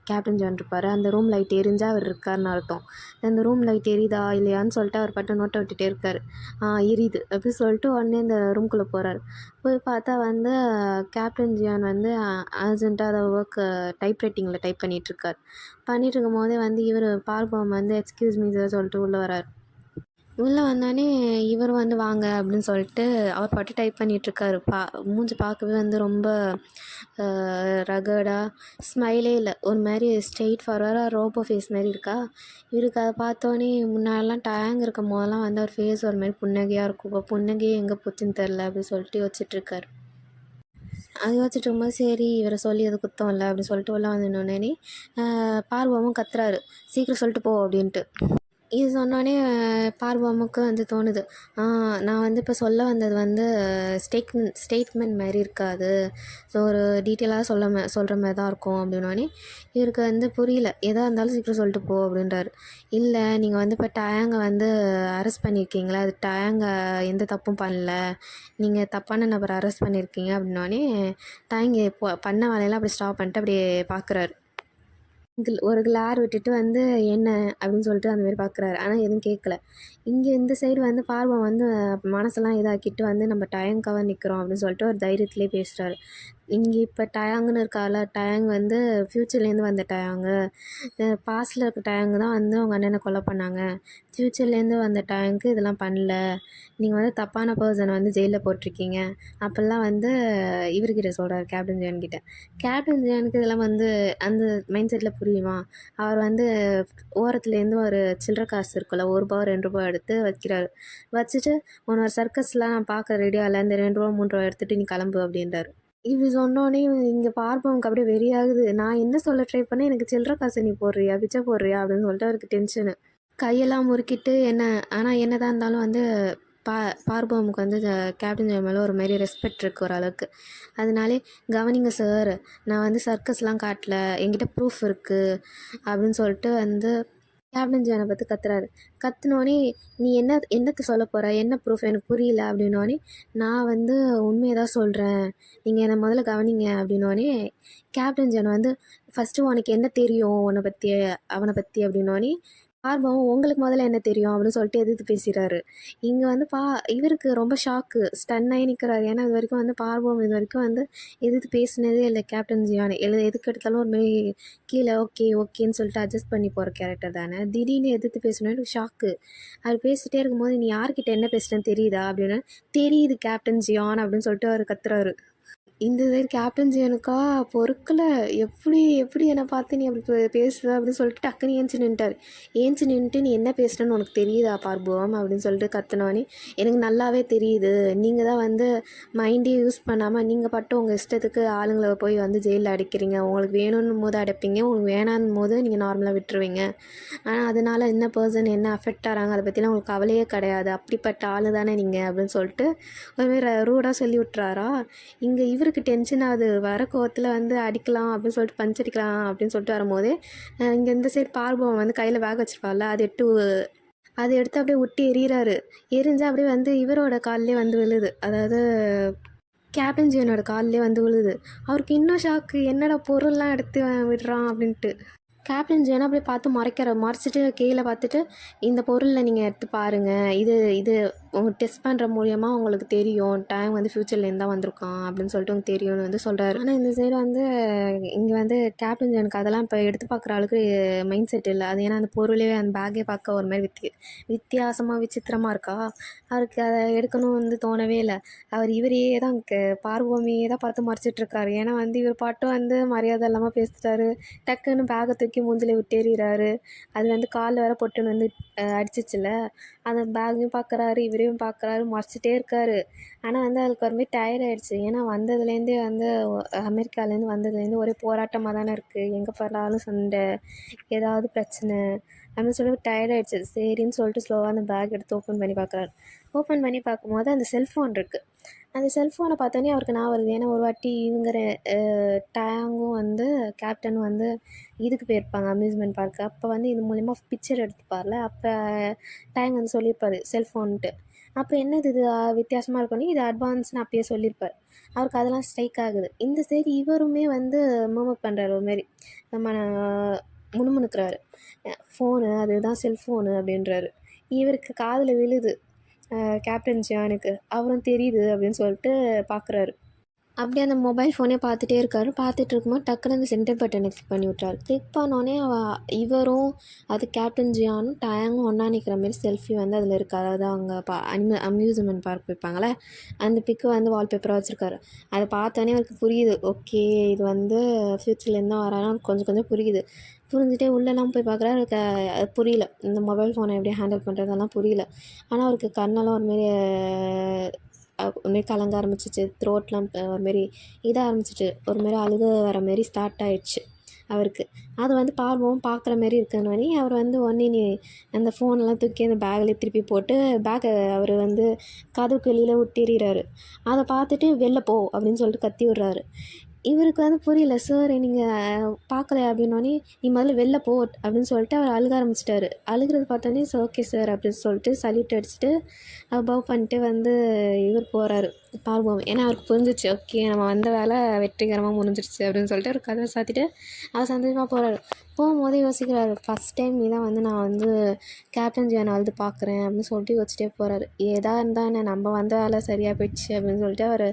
கேப்டன் ஜான் இருப்பார். அந்த ரூம் லைட் எரிஞ்சால் அவர் இருக்காருன்னு அர்த்தம். அந்த ரூம் லைட் எரியுதா இல்லையான்னு சொல்லிட்டு அவர் பாட்டு நோட்டை விட்டுட்டே இருக்கார். எரியுது அப்படி சொல்லிட்டு உடனே இந்த ரூம்குள்ளே போகிறார். போய் பார்த்தா வந்து கேப்டன் ஜியான் வந்து அர்ஜென்ட்டாக அதை ஒர்க்கு டைப்ரைட்டிங்கில் டைப் பண்ணிகிட்ருக்கார். பண்ணிகிட்டு இருக்கும் போதே வந்து இவர் பார்பம் வந்து எக்ஸ்கியூஸ் மீ சார் சொல்லிட்டு உள்ளே வரார். உள்ளே வந்தோடனே இவர் வந்து வாங்க அப்படின்னு சொல்லிட்டு அவர் பாட்டு டைப் பண்ணிகிட்ருக்காரு. மூஞ்சி பார்க்கவே வந்து ரொம்ப ரகடாக, ஸ்மைலே இல்லை, ஒரு மாதிரி ஸ்ட்ரெயிட் ஃபார்வர்டாக ரோபோ ஃபேஸ் மாதிரி இருக்கா. இவருக்கு அதை பார்த்தோன்னே முன்னாடிலாம் டேங் இருக்கும் போதெல்லாம் வந்து அவர் ஃபேஸ் ஒரு மாதிரி புன்னகையாக இருக்கும். இப்போ புன்னகையே எங்கே போச்சுன்னு தெரில அப்படின்னு சொல்லிட்டு யோசிச்சுட்ருக்காரு. அது யோசிச்சுட்டு இருக்கும்போது சரி இவரை சொல்லி எது குத்தம் இல்லை அப்படின்னு சொல்லிட்டு உள்ள வந்துடனே பார்வமும் கத்துறாரு, சீக்கிரம் சொல்லிட்டு போ அப்படின்ட்டு. இது சொன்னோடனே பார்வமுக்கு வந்து தோணுது, நான் வந்து இப்போ சொல்ல வந்தது வந்து ஸ்டேட்மெண்ட் மாதிரி இருக்காது, ஸோ ஒரு டீட்டெயிலாக சொல்கிற மாதிரி தான் இருக்கும் அப்படின்னோடனே இவருக்கு வந்து புரியல. எதாக இருந்தாலும் சீக்கிரம் சொல்லிட்டு போ அப்படின்றாரு. இல்லை நீங்கள் வந்து இப்போ டயாங்கை வந்து அரெஸ்ட் பண்ணியிருக்கீங்களா, அது டயாங்கை எந்த தப்பும் பண்ணல, நீங்கள் தப்பான நபரை அரெஸ்ட் பண்ணியிருக்கீங்க அப்படின்னோடனே டயாங்க பண்ண வேலையெல்லாம் அப்படி ஸ்டாப் பண்ணிட்டு அப்படியே பார்க்குறாரு. ஒரு கிளார் விட்டுட்டு வந்து என்ன அப்படின்னு சொல்லிட்டு அந்த மாதிரி பார்க்குறாரு. ஆனால் எதுவும் கேட்கல. இங்கே இந்த சைடு வந்து பார்வம் வந்து மனசெல்லாம் இதாக்கிட்டு வந்து நம்ம டயங்காக நிற்கிறோம் அப்படின்னு சொல்லிட்டு ஒரு தைரியத்திலே பேசுகிறாரு. இங்கே இப்போ டயாங்குன்னு இருக்கால, டயாங் வந்து ஃப்யூச்சர்லேருந்து வந்த டயாங்கு, பாஸ்டில் இருக்க டயாங்கு தான் வந்து அவங்க அண்ணனை கொலை பண்ணாங்க. ஃப்யூச்சர்லேருந்து வந்த டயாங்க்கு இதெல்லாம் பண்ணல, நீங்கள் வந்து தப்பான பர்சனை வந்து ஜெயிலில் போட்டிருக்கீங்க அப்படிலாம் வந்து இவர்கிட்ட சொல்கிறார், கேப்டன் ஜியான்கிட்ட. கேப்டன் ஜியானுக்கு இதெல்லாம் வந்து அந்த மைண்ட் செட்டில் புரியுமா? அவர் வந்து ஓரத்துலேருந்து ஒரு சில்லற காசு இருக்குல்ல, ₹1 ₹2 எடுத்து வைக்கிறாரு. வச்சுட்டு உன்னோட சர்க்கஸ்லாம் நான் பார்க்க ரெடியாக இல்லை, இந்த ₹2 ₹3 எடுத்துகிட்டு நீ கிளம்பு அப்படின்றாரு. இப்படி சொன்னோடனே இங்கே பார்ப்பவனுக்கு அப்படியே வெறியாகுது. நான் என்ன சொல்ல ட்ரை பண்ணேன், எனக்கு சில்லற காசு நீ போடுறியா, பிச்சை போடுறியா அப்படின்னு சொல்லிட்டு அவருக்கு டென்ஷனு. கையெல்லாம் முறுக்கிட்டு ஆனால் என்னதான் இருந்தாலும் வந்து பார்பவமுக்கு வந்து கேப்டன் ஜான் மேலே ஒரு மாதிரி ரெஸ்பெக்ட் இருக்குது ஓரளவுக்கு. அதனாலே கவனிங்க சார், நான் வந்து சர்க்கஸ்லாம் காட்டல, என்கிட்ட ப்ரூஃப் இருக்குது அப்படின்னு சொல்லிட்டு வந்து கேப்டன் ஜானை பார்த்து கத்துறாரு. கத்துனோடனே நீ என்னத்தை சொல்ல போகிற, என்ன ப்ரூஃப், எனக்கு புரியல அப்படின்னோடனே நான் வந்து உண்மையை தான் சொல்கிறேன், நீங்கள் என்னை முதல்ல கவனிங்க அப்படின்னோடனே கேப்டன் ஜான் வந்து ஃபஸ்ட்டு உனக்கு என்ன தெரியும் அவனை பற்றி அப்படின்னோடனே ஆர்வம் உங்களுக்கு முதல்ல என்ன தெரியும் அப்படின்னு சொல்லிட்டு எதிர்த்து பேசுகிறாரு. இங்கே வந்து இவருக்கு ரொம்ப ஷாக்கு, ஸ்டன் ஆகி நிற்கிறாரு. ஏன்னா இது வரைக்கும் வந்து பார்வம் இது வரைக்கும் வந்து எதிர்த்து பேசினதே இல்லை கேப்டன் ஜியான். எதுக்கு எடுத்தாலும் ஒரு மாதிரி கீழே ஓகேன்னு சொல்லிட்டு அட்ஜஸ்ட் பண்ணி போகிற கேரக்டர் தானே. திடீர்னு எதிர்த்து பேசணும், எனக்கு ஷாக்கு. அது பேசிகிட்டே இருக்கும்போது நீ யார்கிட்ட என்ன பேசுகிறேன்னு தெரியுதா அப்படின்னா, தெரியுது கேப்டன் ஜியான் அப்படின்னு சொல்லிட்டு அவர் கத்துறாரு. இந்த சைடு கேப்டன் ஜியானுக்கா பொறுக்கல, எப்படி என்னை பார்த்து நீ அப்படி பேசுவ அப்படின்னு சொல்லிட்டு டக்குன்னு ஏஞ்சி நின்ட்டார். ஏஞ்சி நின்றுட்டு நீ என்ன பேசுகிறேன்னு உனக்கு தெரியுதா பார்பவம் அப்படின்னு சொல்லிட்டு கத்துனோடனே எனக்கு நல்லாவே தெரியுது, நீங்கள் தான் வந்து மைண்டே யூஸ் பண்ணாமல் நீங்கள் பட்டு உங்கள் இஷ்டத்துக்கு ஆளுங்களை போய் வந்து ஜெயிலில் அடைக்கிறீங்க. உங்களுக்கு வேணும்னும் போது அடைப்பீங்க, உங்களுக்கு வேணாம் போது நீங்கள் நார்மலாக விட்டுருவீங்க. ஆனால் அதனால் என்ன பர்சன் என்ன அஃபெக்ட் ஆகிறாங்க அதை பற்றிலாம் உங்களுக்கு கவலையே கிடையாது, அப்படிப்பட்ட ஆள் தானே நீங்கள் அப்படின்னு சொல்லிட்டு ஒரு ரூடாக சொல்லி விட்டுறாரா. இங்கே இவருக்கு டென்ஷன் ஆகுது. வர கோவத்தில் வந்து அடிக்கலாம் அப்படின்னு சொல்லிட்டு பஞ்ச் அடிக்கலாம் அப்படின்னு சொல்லிட்டு வரும்போது இங்கே இந்த சைடு பார்பவம் வந்து கையில் பேக் வச்சுருப்பாள், அதை எடுத்து அப்படியே விட்டு எறிகிறாரு. எரிஞ்சால் அப்படியே வந்து இவரோட காலிலே வந்து விழுது, அதாவது கேப்டன் ஜியானோட காலிலே வந்து விழுது. அவருக்கு இன்னும் ஷாக்கு, என்னடா பொருள்லாம் எடுத்து விடுறான் அப்படின்ட்டு. கேப்டன் ஜியான் அப்படியே பார்த்து மறைச்சிட்டு கீழே பார்த்துட்டு இந்த பொருளில் நீங்கள் எடுத்து பாருங்கள், இது டெஸ்ட் பண்ணுற மூலியமா உங்களுக்கு தெரியும் டேங் வந்து ஃப்யூச்சர்லேருந்து தான் வந்திருக்கான் அப்படின்னு சொல்லிட்டு உங்களுக்கு தெரியும்னு வந்து சொல்கிறாரு. ஆனால் இந்த சைடு வந்து இங்கே வந்து கேப்டன் ஜானுக்கு அதெல்லாம் இப்போ எடுத்து பார்க்குற அளவுக்கு மைண்ட் செட் இல்லை. அது ஏன்னா அந்த பொருளே அந்த பேக்கே பார்க்க ஒரு மாதிரி வித்தியாசமாக விசித்திரமாக இருக்கா. அவருக்கு அதை எடுக்கணும் வந்து தோணவே இல்லை. இவரையே தான் பார்வோமியே தான் பார்த்து மறைச்சிட்ருக்காரு. ஏன்னா வந்து இவர் பாட்டும் வந்து மரியாதை இல்லாமல் பேசிட்டாரு. டக்குன்னு பேக்கை தூக்கி மூஞ்சில் விட்டேறிறாரு. அது வந்து காலில் வேற பொட்டுன்னு வந்து அடிச்சிச்சுல. அந்த பேக்கையும் பார்க்குறாரு, இவரையும் பார்க்குறாரு, மறைச்சிட்டே இருக்காரு. ஆனால் வந்து அதுக்கு ஒரு மாதிரி டயர்ட் ஆகிடுச்சு. ஏன்னா வந்ததுலேருந்தே வந்து அமெரிக்காலேருந்து வந்ததுலேருந்து ஒரே போராட்டமாக தானே இருக்குது. எங்கே பார்த்தாலும் சண்டை, ஏதாவது பிரச்சனை அப்படின்னு சொல்லி டயர்ட் ஆகிடுச்சு. சரின்னு சொல்லிட்டு ஸ்லோவாக அந்த பேக் எடுத்து ஓப்பன் பண்ணி பார்க்குறாரு. ஓப்பன் பண்ணி பார்க்கும்போது அந்த செல்ஃபோன் இருக்குது. அந்த செல்ஃபோனை பார்த்தோன்னே அவருக்கு ஞாபகம் வருது. ஏன்னா ஒரு வாட்டி இவங்க டேங்கும் வந்து கேப்டனும் வந்து இதுக்கு போயிருப்பாங்க அம்யூஸ்மெண்ட் பார்க்கு. அப்போ வந்து இது மூலிமா பிக்சர் எடுத்துப்பார்ல. அப்போ டேங் வந்து சொல்லியிருப்பார் செல்ஃபோன்ட்டு. அப்போ என்னது இது வித்தியாசமாக இருக்கணும், இது அட்வான்ஸ்னு அப்பயே சொல்லியிருப்பார். அவருக்கு அதெல்லாம் ஸ்ட்ரைக் ஆகுது. இந்த சைடு இவருமே வந்து மூவ்அப் பண்ணுறாரு ஒரு மாரி. நம்ம முணுமுணுக்கிறாரு. ஃபோனு அதுதான் செல்ஃபோனு அப்படின்றாரு. இவருக்கு காதில் விழுது கேப்டன் ஜானுக்கு. அவரும் தெரியுது அப்படின்னு சொல்லிட்டு பார்க்குறாரு. அப்படியே அந்த மொபைல் ஃபோனே பார்த்துட்டே இருக்காரு. பார்த்துட்டு இருக்கும்போது டக்குனு அந்த சென்டர் பட்டனை கிளிக் பண்ணி விட்றாரு. கிளிக் பண்ணோடனே இவரும் அது கேப்டன் ஜியானும் டேங்கும் ஒன்றா நிற்கிற மாரி செல்ஃபி வந்து அதில் இருக்குது. அதாவது அவங்க அம்யூஸ்மெண்ட் பார்க் வைப்பாங்களே, அந்த பிக்கு வந்து வால்பேப்பராக வச்சுருக்காரு. அதை பார்த்தோன்னே அவருக்கு புரியுது. ஓகே, இது வந்து ஃப்யூச்சர்லேருந்து தான் வரான்னு கொஞ்சம் கொஞ்சம் புரியுது. புரிஞ்சுட்டே உள்ளெல்லாம் போய் பார்க்குறாரு. அவருக்கு அது புரியல. இந்த மொபைல் ஃபோனை எப்படி ஹேண்டில் பண்ணுறதெல்லாம் புரியல. ஆனால் அவருக்கு கண்ணெல்லாம் ஒரு மாரி கலங்க ஆரம்பிச்சிச்சு. த்ரோட்லாம் ஒரு மாரி இதாக ஆரம்பிச்சிட்டு ஒரு மாரி அழுக வர மாரி ஸ்டார்ட் ஆகிடுச்சு அவருக்கு. அது வந்து பார்க்குற மாரி இருக்குன்னோடனே அவர் வந்து உடனே அந்த ஃபோனெல்லாம் தூக்கி அந்த பேக்கில் திருப்பி போட்டு பேக்கை அவர் வந்து கதவுக்கு வெளியில் விட்டெறிகிறாரு. அதை பார்த்துட்டு வெளில போ அப்படின்னு சொல்லிட்டு கத்தி விட்றாரு. இவருக்கு வந்து புரியல. சார் நீங்கள் பார்க்கலையா அப்படின்னோடனே, நீ முதல்ல வெளில போ அப்படின்னு சொல்லிட்டு அவர் அழுக ஆரம்பிச்சிட்டாரு. அழுகிறது பார்த்தோன்னே ஓகே சார் அப்படின்னு சொல்லிட்டு சல்யூட் அடிச்சுட்டு பவ் பண்ணிட்டு வந்து இவர் போகிறாரு பார்வோம். ஏன்னா அவருக்கு புரிஞ்சிச்சு, ஓகே நம்ம வந்த வேலை வெற்றிகரமாக முடிஞ்சிருச்சு அப்படின்னு சொல்லிட்டு அவர் கதவை சாத்திட்டு அவர் சந்தோஷமாக போகிறாரு. போகும்போதே யோசிக்கிறாரு, ஃபஸ்ட் டைம் தான் வந்து நான் வந்து கேப்டன் ஜியானை அழுது பார்க்குறேன் அப்படின்னு சொல்லிட்டு யோசிச்சிட்டே போகிறாரு. ஏதா இருந்தால் என்ன, நம்ம வந்த வேலை சரியாக போயிடுச்சு அப்படின்னு சொல்லிட்டு அவர்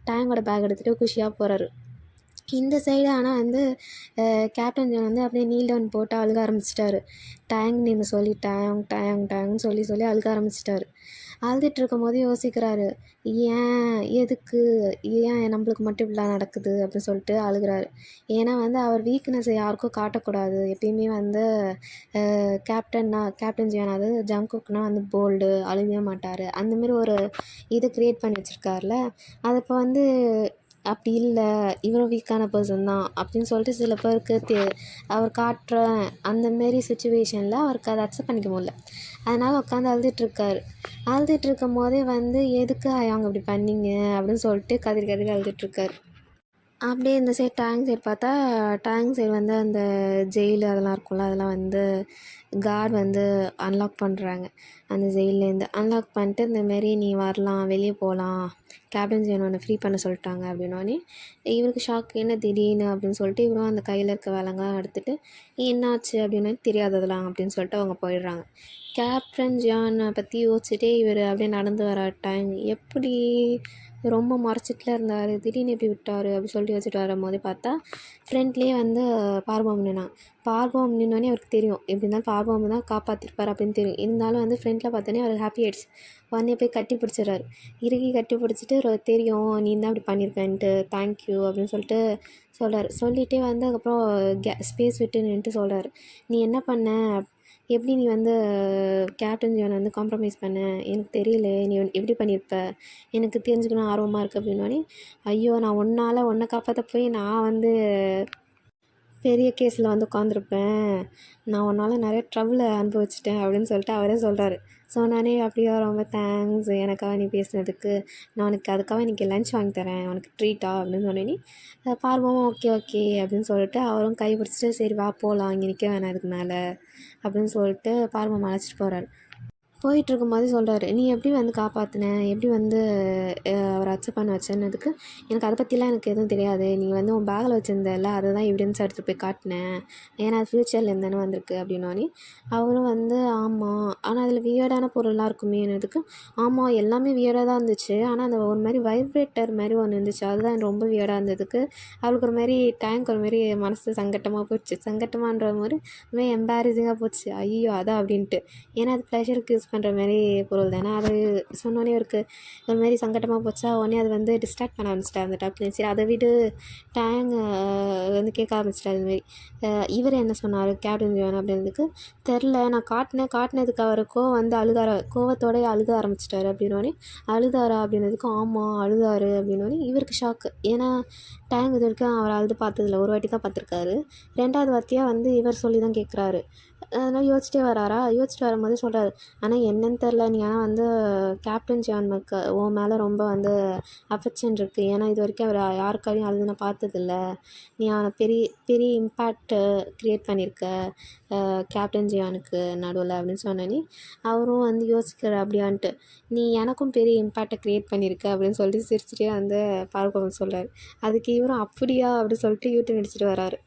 டேங்கோட பேக் எடுத்துகிட்டு குஷியாக போகிறாரு. இந்த சைடு ஆனால் வந்து கேப்டன் ஜான் வந்து அப்படியே நீல் டவுன் போட்டு அழுக ஆரம்பிச்சிட்டாரு. டேங் நேம் சொல்லி டேங்னு சொல்லி சொல்லி அழுக ஆரம்பிச்சிட்டாரு. அழுதுட்டு இருக்கும் போது யோசிக்கிறாரு, ஏன் எதுக்கு ஏன் நம்மளுக்கு மட்டும் இப்படிலாம் நடக்குது அப்படின்னு சொல்லிட்டு அழுகிறாரு. ஏன்னா வந்து அவர் வீக்னஸை யாருக்கும் காட்டக்கூடாது. எப்பயுமே வந்து கேப்டன் ஜியான் அது ஜங்குக்னா வந்து போல்டு, அழுகவே மாட்டார். அந்தமாரி ஒரு இதை க்ரியேட் பண்ணி வச்சுருக்காருல. அது இப்போ வந்து அப்படி இல்லை, இவரும் வீக்கான பர்சன் தான் அப்படின்னு சொல்லிட்டு சில பேருக்கு அவர் காட்டுற அந்தமாரி சுச்சுவேஷனில் அவருக்கு அதை அக்செப்ட் பண்ணிக்க முடியல. அதனால் உட்காந்து அழுதுட்டுருக்காரு. அழுதுட்டுருக்கும் போதே வந்து எதுக்கு அவங்க இப்படி பண்ணீங்க அப்படின்னு சொல்லிட்டு கதறி கதறி அழுதுட்டுருக்காரு. அப்படியே இந்த சைடு டேங் சைடு பார்த்தா, டேங் சைடு வந்து அந்த ஜெயிலு அதெல்லாம் இருக்கும்ல, அதெல்லாம் வந்து கார்டு வந்து அன்லாக் பண்ணுறாங்க. அந்த ஜெயிலேருந்து அன்லாக் பண்ணிட்டு இந்தமாரி நீ வரலாம், வெளியே போகலாம், கேப்டன் ஜியான் உன்னை ஃப்ரீ பண்ண சொல்லிட்டாங்க அப்படின்னோடனே இவருக்கு ஷாக். என்ன திடீர்னு அப்படின்னு சொல்லிட்டு இவரும் அந்த கையில் இருக்க வேலைங்கலாம் எடுத்துகிட்டு என்னாச்சு அப்படின்னு தெரியாததெல்லாம் அப்படின்னு சொல்லிட்டு அவங்க போயிடுறாங்க. கேப்டன் ஜியானை பற்றி யோசிச்சுட்டே இவர் அப்படியே நடந்து வர டேங் எப்படி ரொம்ப மறைச்சிட்டுல இருந்தார், திடீர்னு எப்படி விட்டார் அப்படி சொல்லிட்டு யோசிச்சுட்டு வரும்போதே பார்த்தா ஃப்ரெண்ட்லேயே வந்து பார்பம் நின்னான். பார்பம் நின்னோடனே அவருக்கு தெரியும், எப்படி இருந்தாலும் பார்பம் தான் காப்பாற்றிருப்பார் அப்படின்னு தெரியும். இருந்தாலும் வந்து ஃப்ரெண்டில் பார்த்தோன்னே அவர் ஹாப்பி ஆகிடுச்சு. உடனே போய் கட்டி பிடிச்சிடுறாரு. இறுகி கட்டி பிடிச்சிட்டு தெரியும் நீ தான் அப்படி பண்ணியிருக்கேன்ட்டு, தேங்க்யூ அப்படின்னு சொல்லிட்டு சொல்கிறார். சொல்லிகிட்டே வந்து அதுக்கப்புறம் ஸ்பேஸ் விட்டு நின்றுட்டு சொல்கிறார், நீ என்ன பண்ண, எப்படி நீ வந்து கேப்டன் ஜியானை வந்து காம்ப்ரமைஸ் பண்ண, எனக்கு தெரியல, நீ எப்படி பண்ணியிருப்ப, எனக்கு தெரிஞ்சுக்கணும் ஆர்வமாக இருக்குது அப்படின்னோடனே, ஐயோ நான் உன்னை காப்பாற்ற போய் நான் வந்து பெரிய கேஸில் வந்து உட்காந்துருப்பேன், நான் உன்னால் நிறைய ட்ரபிளை அனுபவிச்சிட்டேன் அப்படின்னு சொல்லிட்டு அவரே சொல்கிறாரு. ஸோ நானே அப்படியே ரொம்ப தேங்க்ஸ் எனக்காக நீ பேசுனதுக்கு, நான் உனக்கு அதுக்காக இன்றைக்கி லன்ச் வாங்கி தரேன், உனக்கு ட்ரீட்டா அப்படின்னு சொன்னேனே பார்வோம் ஓகே ஓகே அப்படின்னு சொல்லிட்டு அவரும் கை பிடிச்சிட்டு சரி வா போகலாம், இங்கே நிற்க வேணாம் இதுக்கு மேலே அப்படின்னு சொல்லிட்டு பார்வோம் அழைச்சிட்டு போகிறாரு. போயிட்டுருக்கும்போது சொல்கிறாரு, நீ எப்படி வந்து காப்பாற்றின, எப்படி வந்து அவரை அக்செப்ட் பண்ண வச்சேன்னதுக்கு, எனக்கு அதை பற்றிலாம் எனக்கு எதுவும் தெரியாது, நீ வந்து உன் பேக்கில் வச்சுருந்தல அதை தான் எவிடன்ஸ் எடுத்து போய் காட்டினேன், ஏன்னா அது ஃப்யூச்சரில் தானே வந்திருக்கு அப்படின்னோடனே அவரும் வந்து ஆமாம், ஆனால் அதில் வியர்டான பொருள்லாம் இருக்குமேனதுக்கு, ஆமாம் எல்லாமே வியர்டாக தான் இருந்துச்சு, ஆனால் அந்த ஒரு மாதிரி வைப்ரேட்டர் மாதிரி ஒன்று இருந்துச்சு, அதுதான் ரொம்ப வியர்டாக இருந்ததுக்கு அவளுக்கு ஒரு மாதிரி டேங்க் ஒரு மாதிரி மனசு சங்கட்டமாக போச்சு, சங்கட்டமான்ற மாதிரி எம்பாரசிங்காக போச்சு, ஐயோ அதான் அப்படின்ட்டு, ஏன்னா அது ப்ளஷருக்கு யூஸ் பண்ணுற மாதிரி பொருள் தானே. அது சொன்னோடனே அவருக்கு ஒரு மாதிரி சங்கட்டமாக போச்சா, உடனே அது வந்து டிஸ்ட்ராக்ட் பண்ண ஆரம்பிச்சிட்டார் அந்த டாப்பில். சரி அதை விட்டு டேங் வந்து கேட்க ஆரம்பிச்சிட்டார் இதுமாரி, இவர் என்ன சொன்னார் கேப்டன் ஜான் அப்படின்றதுக்கு, தெரில நான் காட்டினதுக்கு அவர் வந்து கோவத்தோடய அழுக ஆரம்பிச்சிட்டாரு அப்படின்னோடனே, அழுதாரா அப்படின்னதுக்கு ஆமாம் அழுதாரு அப்படின்னோடனே இவருக்கு ஷாக்கு. ஏன்னா டேங் இது வரைக்கும் அவர் அழுது பார்த்ததில்ல, ஒரு வாட்டி தான் பார்த்துருக்காரு. 2வது வார்த்தையாக வந்து இவர் சொல்லி தான் கேட்குறாரு. அதனால் யோசிச்சிட்டே யோசிச்சுட்டு வரும்போது சொல்கிறாரு, ஆனால் என்னன்னு தெரில, நீ ஆனால் வந்து கேப்டன் ஜானுக்கு உன் மேலே ரொம்ப வந்து அஃபெக்ஷன் இருக்குது, ஏன்னா இது வரைக்கும் அவர் யாருக்காலையும் அழுது நான் பார்த்ததில்ல, நீ அவனை பெரிய பெரிய இம்பேக்ட்டு க்ரியேட் பண்ணியிருக்க கேப்டன் ஜியானுக்கு நடுவில் அப்படின்னு சொன்னோன்னே அவரும் வந்து யோசிக்கிறார் அப்படியான்ட்டு, நீ எனக்கும் பெரிய இம்பேக்டை க்ரியேட் பண்ணியிருக்க அப்படின்னு சொல்லிட்டு சிரிச்சிட்டே வந்து பார்ப்பவன் சொல்கிறார். அதுக்கு இவரும் அப்படியா அப்படின்னு சொல்லிட்டு யூடியூப் அடிச்சுட்டு வராரு.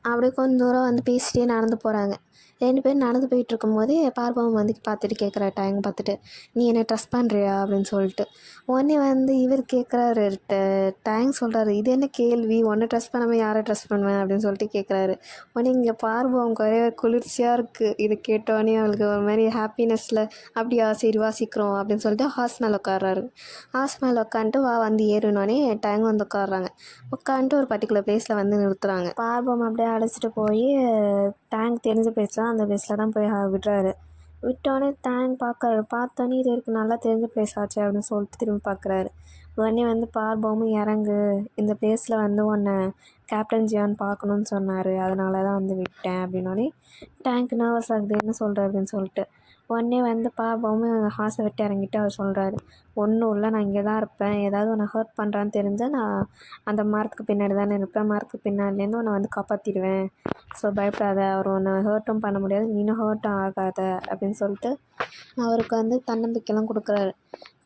அப்படியே கொஞ்சம் தூரம் வந்து பேசிகிட்டே நடந்து போகிறாங்க. 2 பேரும் நடந்து போயிட்டுருக்கும்போதே பார்வம் வந்து பார்த்துட்டு கேட்குறா டேங் பார்த்துட்டு, நீ என்னை ட்ரஸ்ட் பண்ணுறியா அப்படின்னு சொல்லிட்டு. உடனே வந்து இவர் கேட்குறாரு, டேங் சொல்கிறாரு, இது என்ன கேள்வி, உன்னை ட்ரஸ்ட் பண்ணாமல் யாரை ட்ரஸ்ட் பண்ணுவேன் அப்படின்னு சொல்லிட்டு கேட்குறாரு. உடனே இங்கே பார்வம் ஒரே குளிர்ச்சியாக இருக்குது, இது கேட்டோடனே அவளுக்கு ஒரு மாதிரி ஹாப்பினஸில், அப்படியா சரி வாசிக்கிறோம் அப்படின்னு சொல்லிட்டு ஹார்ஸ் மேலே உட்கார்றாரு. ஹார்ஸ் மேலே உட்காந்துட்டு வா வந்து ஏறினோடனே டேங் வந்து உட்காடுறாங்க. உட்காந்துட்டு ஒரு பர்டிகுலர் பிளேஸில் வந்து நிறுத்துறாங்க. பார்வம் அப்படியே அழைச்சிட்டு போய் டேங்க் தெரிஞ்ச பிளேஸில் அந்த பிளேஸில் தான் போய் விடுறாரு. விட்டோடனே டேங்க் பார்க்குறாரு. பார்த்தோன்னே இது இருக்குது நல்லா தெரிஞ்ச பிளேஸ் ஆச்சு அப்படின்னு சொல்லிட்டு திரும்பி பார்க்குறாரு. உடனே வந்து பார்போமும் இறங்கு, இந்த பிளேஸில் வந்து உன்னை கேப்டன் ஜியான் பார்க்கணுன்னு சொன்னார், அதனால தான் வந்து விட்டேன் அப்படின்னோடனே டேங்க் நர்வஸ் ஆகுது, என்ன சொல்கிற அப்படின்னு சொல்லிட்டு. உடனே வந்து பார்போமும் ஹார்ஸை விட்டு இறங்கிட்டு அவர் சொல்கிறாரு, ஒன்றும் இல்லை, நான் இங்கே தான் இருப்பேன், ஏதாவது உன்னை ஹர்ட் பண்ணுறான்னு தெரிஞ்சால் நான் அந்த மரத்துக்கு பின்னாடி தானே இருப்பேன், மரத்துக்கு பின்னாடிலேருந்து உன்னை வந்து காப்பாற்றிடுவேன், ஸோ பயப்படாத, அவர் உன்னை ஹர்ட்டும் பண்ண முடியாது, நீனும் ஹர்ட்டும் ஆகாத அப்படின்னு சொல்லிட்டு அவருக்கு வந்து தன்னம்பிக்கைலாம் கொடுக்குறாரு.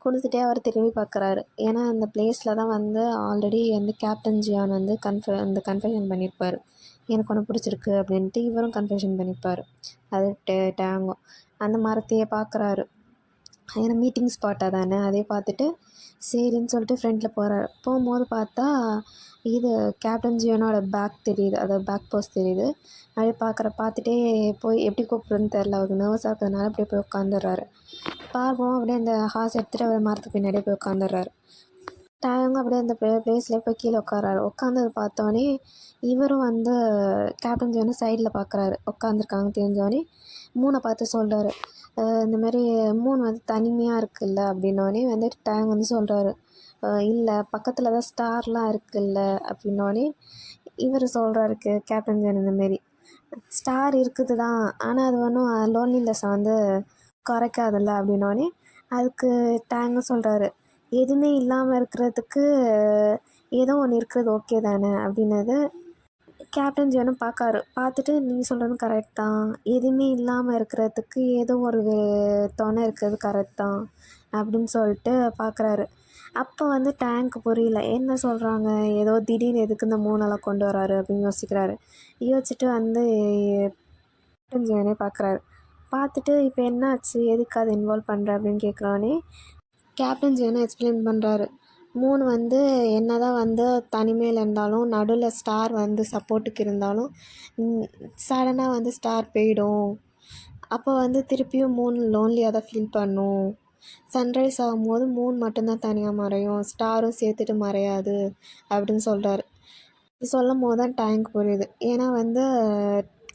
கொடுத்துட்டே அவர் திரும்பி பார்க்குறாரு. ஏன்னா அந்த பிளேஸில் தான் வந்து ஆல்ரெடி வந்து கேப்டன் ஜியான் வந்து கன்ஃபெஷன் பண்ணியிருப்பார், எனக்கு ஒன்று பிடிச்சிருக்கு அப்படின்ட்டு இவரும் கன்ஃபெஷன் பண்ணியிருப்பார். அது டேங்கும் அந்த மரத்தையே பார்க்குறாரு. ஏன்னா மீட்டிங் ஸ்பாட்டாக தானே, அதே பார்த்துட்டு சரின்னு சொல்லிட்டு ஃப்ரெண்டில் போகிறாரு. போகும்போது பார்த்தா இது கேப்டன் ஜியோனோட பேக் தெரியுது, அதாவது பேக் போஸ்ட் தெரியுது. அப்படியே பார்த்துட்டே போய் எப்படி கூப்பிட்றதுன்னு தெரில, அவருக்கு நர்வஸாக இருக்கிறதுனால அப்படியே போய் உட்காந்துடுறாரு. பார்ப்போம் அப்படியே அந்த ஹார்ஸ் எடுத்துகிட்டு அவர் மரத்துக்கு பின்னாடியே போய் உட்காந்துடுறாரு. டேங்கும் அப்படியே அந்த பிளேஸ்லேயே போய் கீழே உட்காராரு. உட்காந்தது பார்த்தோன்னே இவரும் வந்து கேப்டன் ஜியோனை சைடில் பார்க்குறாரு, உட்காந்துருக்காங்க தெரிஞ்சோடனே மூணை பார்த்து சொல்கிறாரு, இந்த மாதிரி மூணு வந்து தனிமையாக இருக்குல்ல அப்படின்னோடனே வந்து டேங் வந்து சொல்கிறாரு, இல்லை பக்கத்தில் தான் ஸ்டார்லாம் இருக்குல்ல அப்படின்னோடனே இவர் சொல்கிறாரு கேப்டன் ஜான், இந்தமாரி ஸ்டார் இருக்குது தான், ஆனால் அது ஒன்றும் லோன்லினெஸ்ஸை வந்து குறைக்காதில்ல அப்படின்னோடனே அதுக்கு டேங்கும் சொல்கிறாரு, எதுவுமே இல்லாமல் இருக்கிறதுக்கு ஏதோ ஒன்று இருக்கிறது ஓகே தானே அப்படின்னது. கேப்டன் ஜானும் பார்த்துட்டு நீங்கள் சொல்கிறது கரெக்ட் தான், எதுவுமே இல்லாமல் இருக்கிறதுக்கு ஏதோ ஒரு துணை இருக்கிறது கரெக்ட் தான் அப்படின்னு சொல்லிட்டு பார்க்குறாரு. அப்போ வந்து டேங்க் புரியல, என்ன சொல்கிறாங்க, ஏதோ திடீர்னு எதுக்கு இந்த மூணெல்லாம் கொண்டு வராரு அப்படின்னு யோசிக்கிறாரு. யோசிச்சுட்டு வந்து கேப்டன் ஜியானே பார்க்குறாரு. பார்த்துட்டு இப்போ என்னாச்சு, எதுக்கு அதை இன்வால்வ் பண்ணுற அப்படின்னு கேட்குறோன்னே கேப்டன் ஜியானே எக்ஸ்பிளைன் பண்ணுறாரு. மூணு வந்து என்ன தான் வந்து தனிமையில் இருந்தாலும் நடுவில் ஸ்டார் வந்து சப்போர்ட்டுக்கு இருந்தாலும் சடனாக வந்து ஸ்டார் போயிடும், அப்போ வந்து திருப்பியும் மூணு லோன்லியாக தான் ஃபீல் பண்ணும், சன்ரைஸ் ஆகும்போது மூணு மட்டும்தான் தனியாக மறையும், ஸ்டாரும் சேர்த்துட்டு மறையாது அப்படின்னு சொல்கிறாரு. சொல்லும் போது தான் டேங்க் புரியுது. ஏன்னா வந்து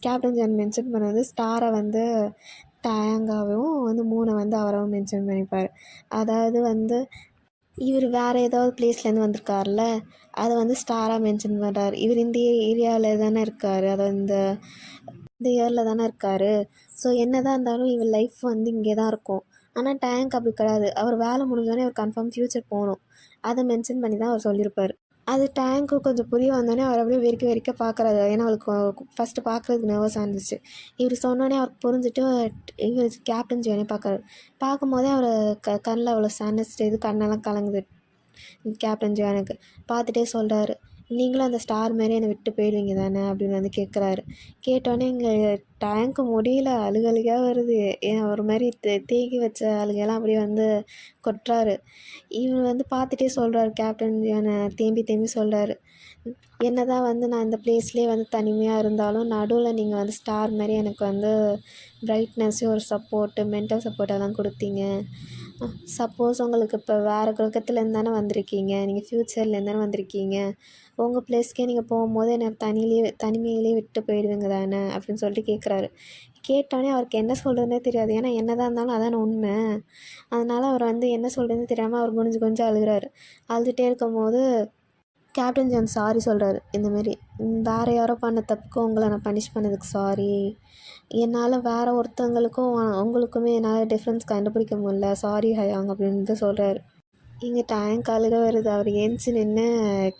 கேப்டன் ஜான் மென்ஷன் பண்ணது ஸ்டாரை வந்து டேங்காகவும் வந்து மூணை வந்து அவராகவும் மென்ஷன் பண்ணிப்பார். அதாவது வந்து இவர் வேறு ஏதாவது பிளேஸ்லேருந்து வந்திருக்கார்ல, அதை வந்து ஸ்டாராக மென்ஷன் பண்ணுறாரு. இவர் இந்த ஏரியாவில் தானே இருக்கார், அதை இந்த இயரில் தானே இருக்கார், ஸோ என்ன தான் இருந்தாலும் இவர் லைஃப் வந்து இங்கே தான் இருக்கும். ஆனால் டேங்க் அப்படி கிடையாது, அவர் வேலை முடிஞ்சோடனே அவர் கன்ஃபார்ம் ஃப்யூச்சர் போகணும், அதை மென்ஷன் பண்ணி தான் அவர் சொல்லியிருப்பார். அது டேங்க்கு கொஞ்சம் புரிய வந்தோடனே அவர் அப்படியே வெறிக்க வெறிக்க பார்க்குறாரு. ஏன்னா அவளுக்கு ஃபஸ்ட்டு பார்க்குறதுக்கு நர்வஸாக இருந்துச்சு. இவர் சொன்னோடனே அவருக்கு புரிஞ்சுட்டு இவர் கேப்டன் ஜியானே பார்க்குறாரு. பார்க்கும்போதே அவர் கண்ணில் அவ்வளோ சேட்னஸ் தெரியுது, கண்ணெல்லாம் கலங்குது கேப்டன் ஜியானுக்கு. பார்த்துட்டே சொல்கிறாரு, நீங்களும் அந்த ஸ்டார் மாரி என்னை விட்டு போயிடுவீங்க தானே அப்படின்னு வந்து கேட்குறாரு. கேட்டோடனே இங்கே டேங்க்கு முடியல, அழுகழுகையாக வருது. ஏன் ஒரு மாதிரி தேக்கி வச்ச அழுகையெல்லாம் அப்படியே வந்து கொட்டுறாரு. இவர் வந்து பார்த்துட்டே சொல்கிறாரு, கேப்டன் ஜியானை தேம்பி தேம்பி சொல்கிறாரு, என்ன தான் வந்து நான் இந்த ப்ளேஸ்லேயே வந்து தனிமையாக இருந்தாலும் நடுவில் நீங்கள் வந்து ஸ்டார் மாதிரி எனக்கு வந்து பிரைட்னஸ்ஸு, ஒரு சப்போர்ட்டு, மென்டல் சப்போர்ட் எல்லாம் கொடுத்தீங்க. சப்போஸ் உங்களுக்கு இப்போ வேறு கிரகத்துலேருந்து தானே வந்திருக்கீங்க, நீங்கள் ஃப்யூச்சர்லேருந்து தானே வந்திருக்கீங்க, உங்கள் ப்ளேஸ்க்கே நீங்கள் போகும்போது என்னை தனிமையிலே விட்டு போயிடுவீங்க தானே அப்படின்னு சொல்லிட்டு கேட்குறாரு. கேட்டோடனே அவருக்கு என்ன சொல்கிறதுனே தெரியாது. ஏன்னா என்ன தான் இருந்தாலும் அதான உண்மை. அதனால் அவர் வந்து என்ன சொல்கிறதுன்னு தெரியாமல் அவர் குனிஞ்சு குனிஞ்சு அழுகிறாரு. அழுதுகிட்டே இருக்கும்போது கேப்டன் ஜான் சாரி சொல்கிறாரு. இந்தமாரி வேறு யாரோ பண்ண தப்புக்கு உங்களை நான் பனிஷ் பண்ணதுக்கு சாரி. என்னால் வேறு ஒருத்தவங்களுக்கும் உங்களுக்குமே என்னால் டிஃப்ரென்ஸ் கண்டுபிடிக்க முடியல, சாரி ஹயாங் அப்படின்னு சொல்கிறாரு. இங்கே டேங்க் அழுக வருது. அவர் ஏஞ்சி நின்று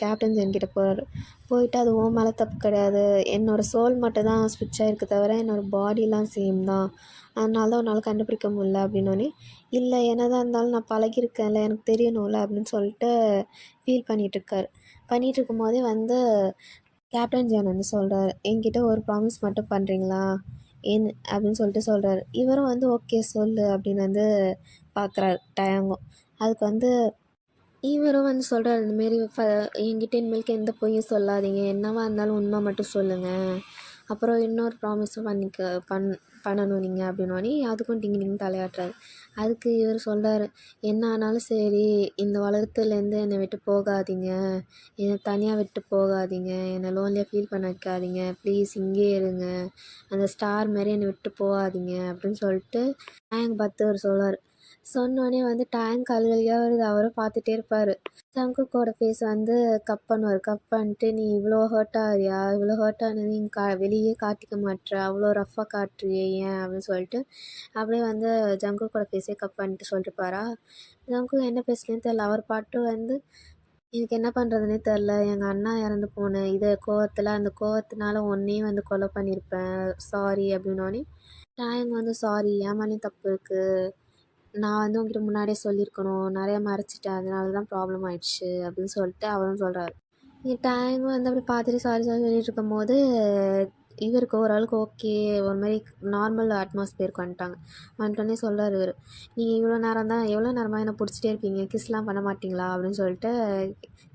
கேப்டன் ஜான் கிட்ட போகிறாரு. போயிட்டு அது உன் மேலே தப்பு கிடையாது, என்னோடய சோல் மட்டும் தான் ஸ்விட்ச் ஆகிருக்கு தவிர என்னோடய பாடிலாம் சேம் தான், அதனால தான் உன்னால் கண்டுபிடிக்க முடியல அப்படின்னோடனே, இல்லை என்னதான் இருந்தாலும் நான் பழகியிருக்கேன்ல, எனக்கு தெரியணும்ல அப்படின்னு சொல்லிட்டு ஃபீல் பண்ணிகிட்ருக்காரு. பண்ணிகிட்டு இருக்கும்போதே வந்து கேப்டன் ஜான் வந்து சொல்கிறாரு, என்கிட்ட ஒரு ப்ராமிஸ் மட்டும் பண்ணுறீங்களா ஏன்னு அப்படின்னு சொல்லிட்டு சொல்கிறாரு. இவரும் வந்து ஓகே சொல்லு அப்படின்னு வந்து பார்க்குறாரு டயாங்கும். அதுக்கு வந்து இவரும் வந்து சொல்கிறாரு, இந்தமாரி என்கிட்ட இனிமேலுக்கு எந்த பொய்யும் சொல்லாதீங்க, என்னவா இருந்தாலும் உண்மை மட்டும் சொல்லுங்கள், அப்புறம் இன்னொரு ப்ராமிஸும் பண்ணணும் நீங்கள் அப்படின்னோடனே அதுக்கும் டிங்கு டிங்கு தலையாட்டுறாரு. அதுக்கு இவர் சொல்கிறாரு, என்ன ஆனாலும் சரி இந்த உலகத்துலேருந்து என்னை விட்டு போகாதீங்க, என்னை தனியாக விட்டு போகாதீங்க, என்னை லோன்லியாக ஃபீல் பண்ண வைக்காதீங்க, ப்ளீஸ் இங்கேயே இருங்க, அந்த ஸ்டார் மாரி என்னை விட்டு போகாதீங்க அப்படின்னு சொல்லிட்டு டேங்க் பார்த்து அவர் சொல்வார். சொன்னோடனே வந்து டேங்க் அழுகழுகையாக வருது. அவரும் பார்த்துட்டே இருப்பார். ஜங்குக்கோட ஃபேஸ் வந்து கப் பண்ணுவார். கப் பண்ணிட்டு, நீ இவ்வளோ ஹர்ட் ஆகிறியா, இவ்வளோ ஹர்ட் ஆனது நீ வெளியே காட்டிக்க மாட்ற, அவ்வளோ ரஃப்பாக காட்டுறியே ஏன் அப்படின்னு சொல்லிட்டு அப்படியே வந்து ஜங்குக்கோட ஃபேஸே கப் பண்ணிட்டு சொல்லிட்டுருப்பாரா. ஜங்குக் என்ன பேசுறதுன்னு தெரில. அவர் பாட்டு வந்து, எனக்கு என்ன பண்ணுறதுனே தெரில, எங்கள் அண்ணா இறந்து போன அந்த கோவத்தினால உன்னையும் வந்து கொலை பண்ணியிருப்பேன், சாரி அப்படின்னோடனே டேங் வந்து சாரி, என் மேலேயும் தப்பு இருக்குது, நான் வந்து உங்ககிட்ட முன்னாடியே சொல்லியிருக்கணும், நிறையா மறைச்சிட்டேன், அதனால தான் ப்ராப்ளம் ஆயிடுச்சு அப்படின்னு சொல்லிட்டு அவரும் சொல்கிறாரு. டைம் வந்து அப்படி பார்த்துட்டு சாரி சாரி சொல்லிட்டு இருக்கும்போது இவருக்கு ஓரளவுக்கு ஓகே, ஒரு மாதிரி நார்மல் அட்மாஸ்பியருக்கு வந்துட்டோன்னே சொல்கிறார் இவர், நீங்கள் எவ்வளோ நேரமாக என்னை பிடிச்சிட்டே இருப்பீங்க, கிஸ்லாம் பண்ண மாட்டிங்களா அப்படின்னு சொல்லிட்டு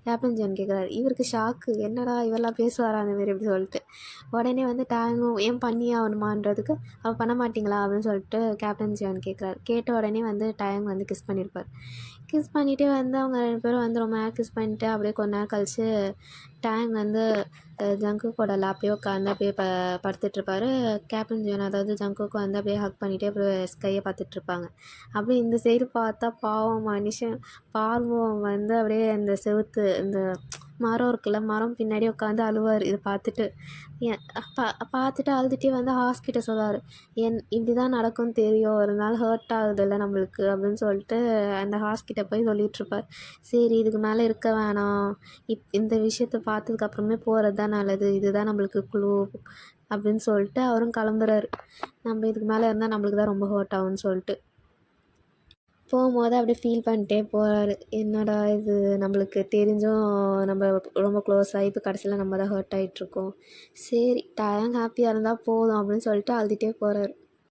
கேப்டன் ஜான் கேட்குறாரு. இவருக்கு ஷாக்கு, என்னடா இவரெல்லாம் பேசுவாரா அந்தமாரி அப்படி சொல்லிட்டு. உடனே வந்து டேங்கும் ஏன் பண்ணியே ஆகணுமான்றதுக்கு, அவள் பண்ண மாட்டிங்களா அப்படின்னு சொல்லிட்டு கேப்டன் ஜான் கேட்குறாரு. கேட்ட உடனே வந்து டேங் வந்து கிஸ் பண்ணியிருப்பார். கிஸ் பண்ணிவிட்டு வந்து அவங்க 2 பேரும் வந்து ரொம்ப நேரம் கிஸ் பண்ணிட்டு அப்படியே கொஞ்ச நேரம் கழித்து டேங் வந்து ஜங்குக்கோட லேப்லேயே உட்காந்து அப்படியே படுத்துட்ருப்பாரு. கேப்டன் ஜான் அதாவது ஜங்குக்கு வந்து அப்படியே ஹக் பண்ணிவிட்டு அப்படியே ஸ்கையை பார்த்துட்ருப்பாங்க. அப்படியே இந்த சைடு பார்த்தா பாவம் மனுஷன் பார்வம் வந்து அப்படியே அந்த செவுத்து இந்த மரம் இருக்குல்ல, மரம் பின்னாடி உட்காந்து அழுவார். இதை பார்த்துட்டு பார்த்துட்டு அழுதுகிட்டே வந்து ஹாஸ்கிட்ட சொல்லுவார், இப்படி தான் நடக்கும்னு தெரியும், ஒரு நாள் ஹர்ட் ஆகுதுல்ல நம்மளுக்கு அப்படின்னு சொல்லிட்டு அந்த ஹாஸ்கிட்ட போய் சொல்லிகிட்ருப்பார். சரி இதுக்கு மேலே இருக்க வேணாம், இந்த விஷயத்த பார்த்ததுக்கப்புறமே போகிறது தான் நல்லது, இதுதான் நம்மளுக்கு க்ளூ அப்படின்னு சொல்லிட்டு அவரும் கிளம்புறாரு. நம்ம இதுக்கு மேலே இருந்தால் நம்மளுக்கு தான் ரொம்ப ஹர்ட் ஆகும்னு சொல்லிட்டு போகும்போது அப்படியே ஃபீல் பண்ணிட்டே போகிறாரு. என்னடா இது, நம்மளுக்கு தெரிஞ்சும் நம்ம ரொம்ப க்ளோஸ் ஆகி இப்போ கடைசியில் நம்ம தான் ஹர்ட் ஆகிட்ருக்கோம், சரி டயம் ஹாப்பியாக இருந்தால் போதும் அப்படின்னு சொல்லிட்டு அழுதுகிட்டே போகிறாரு.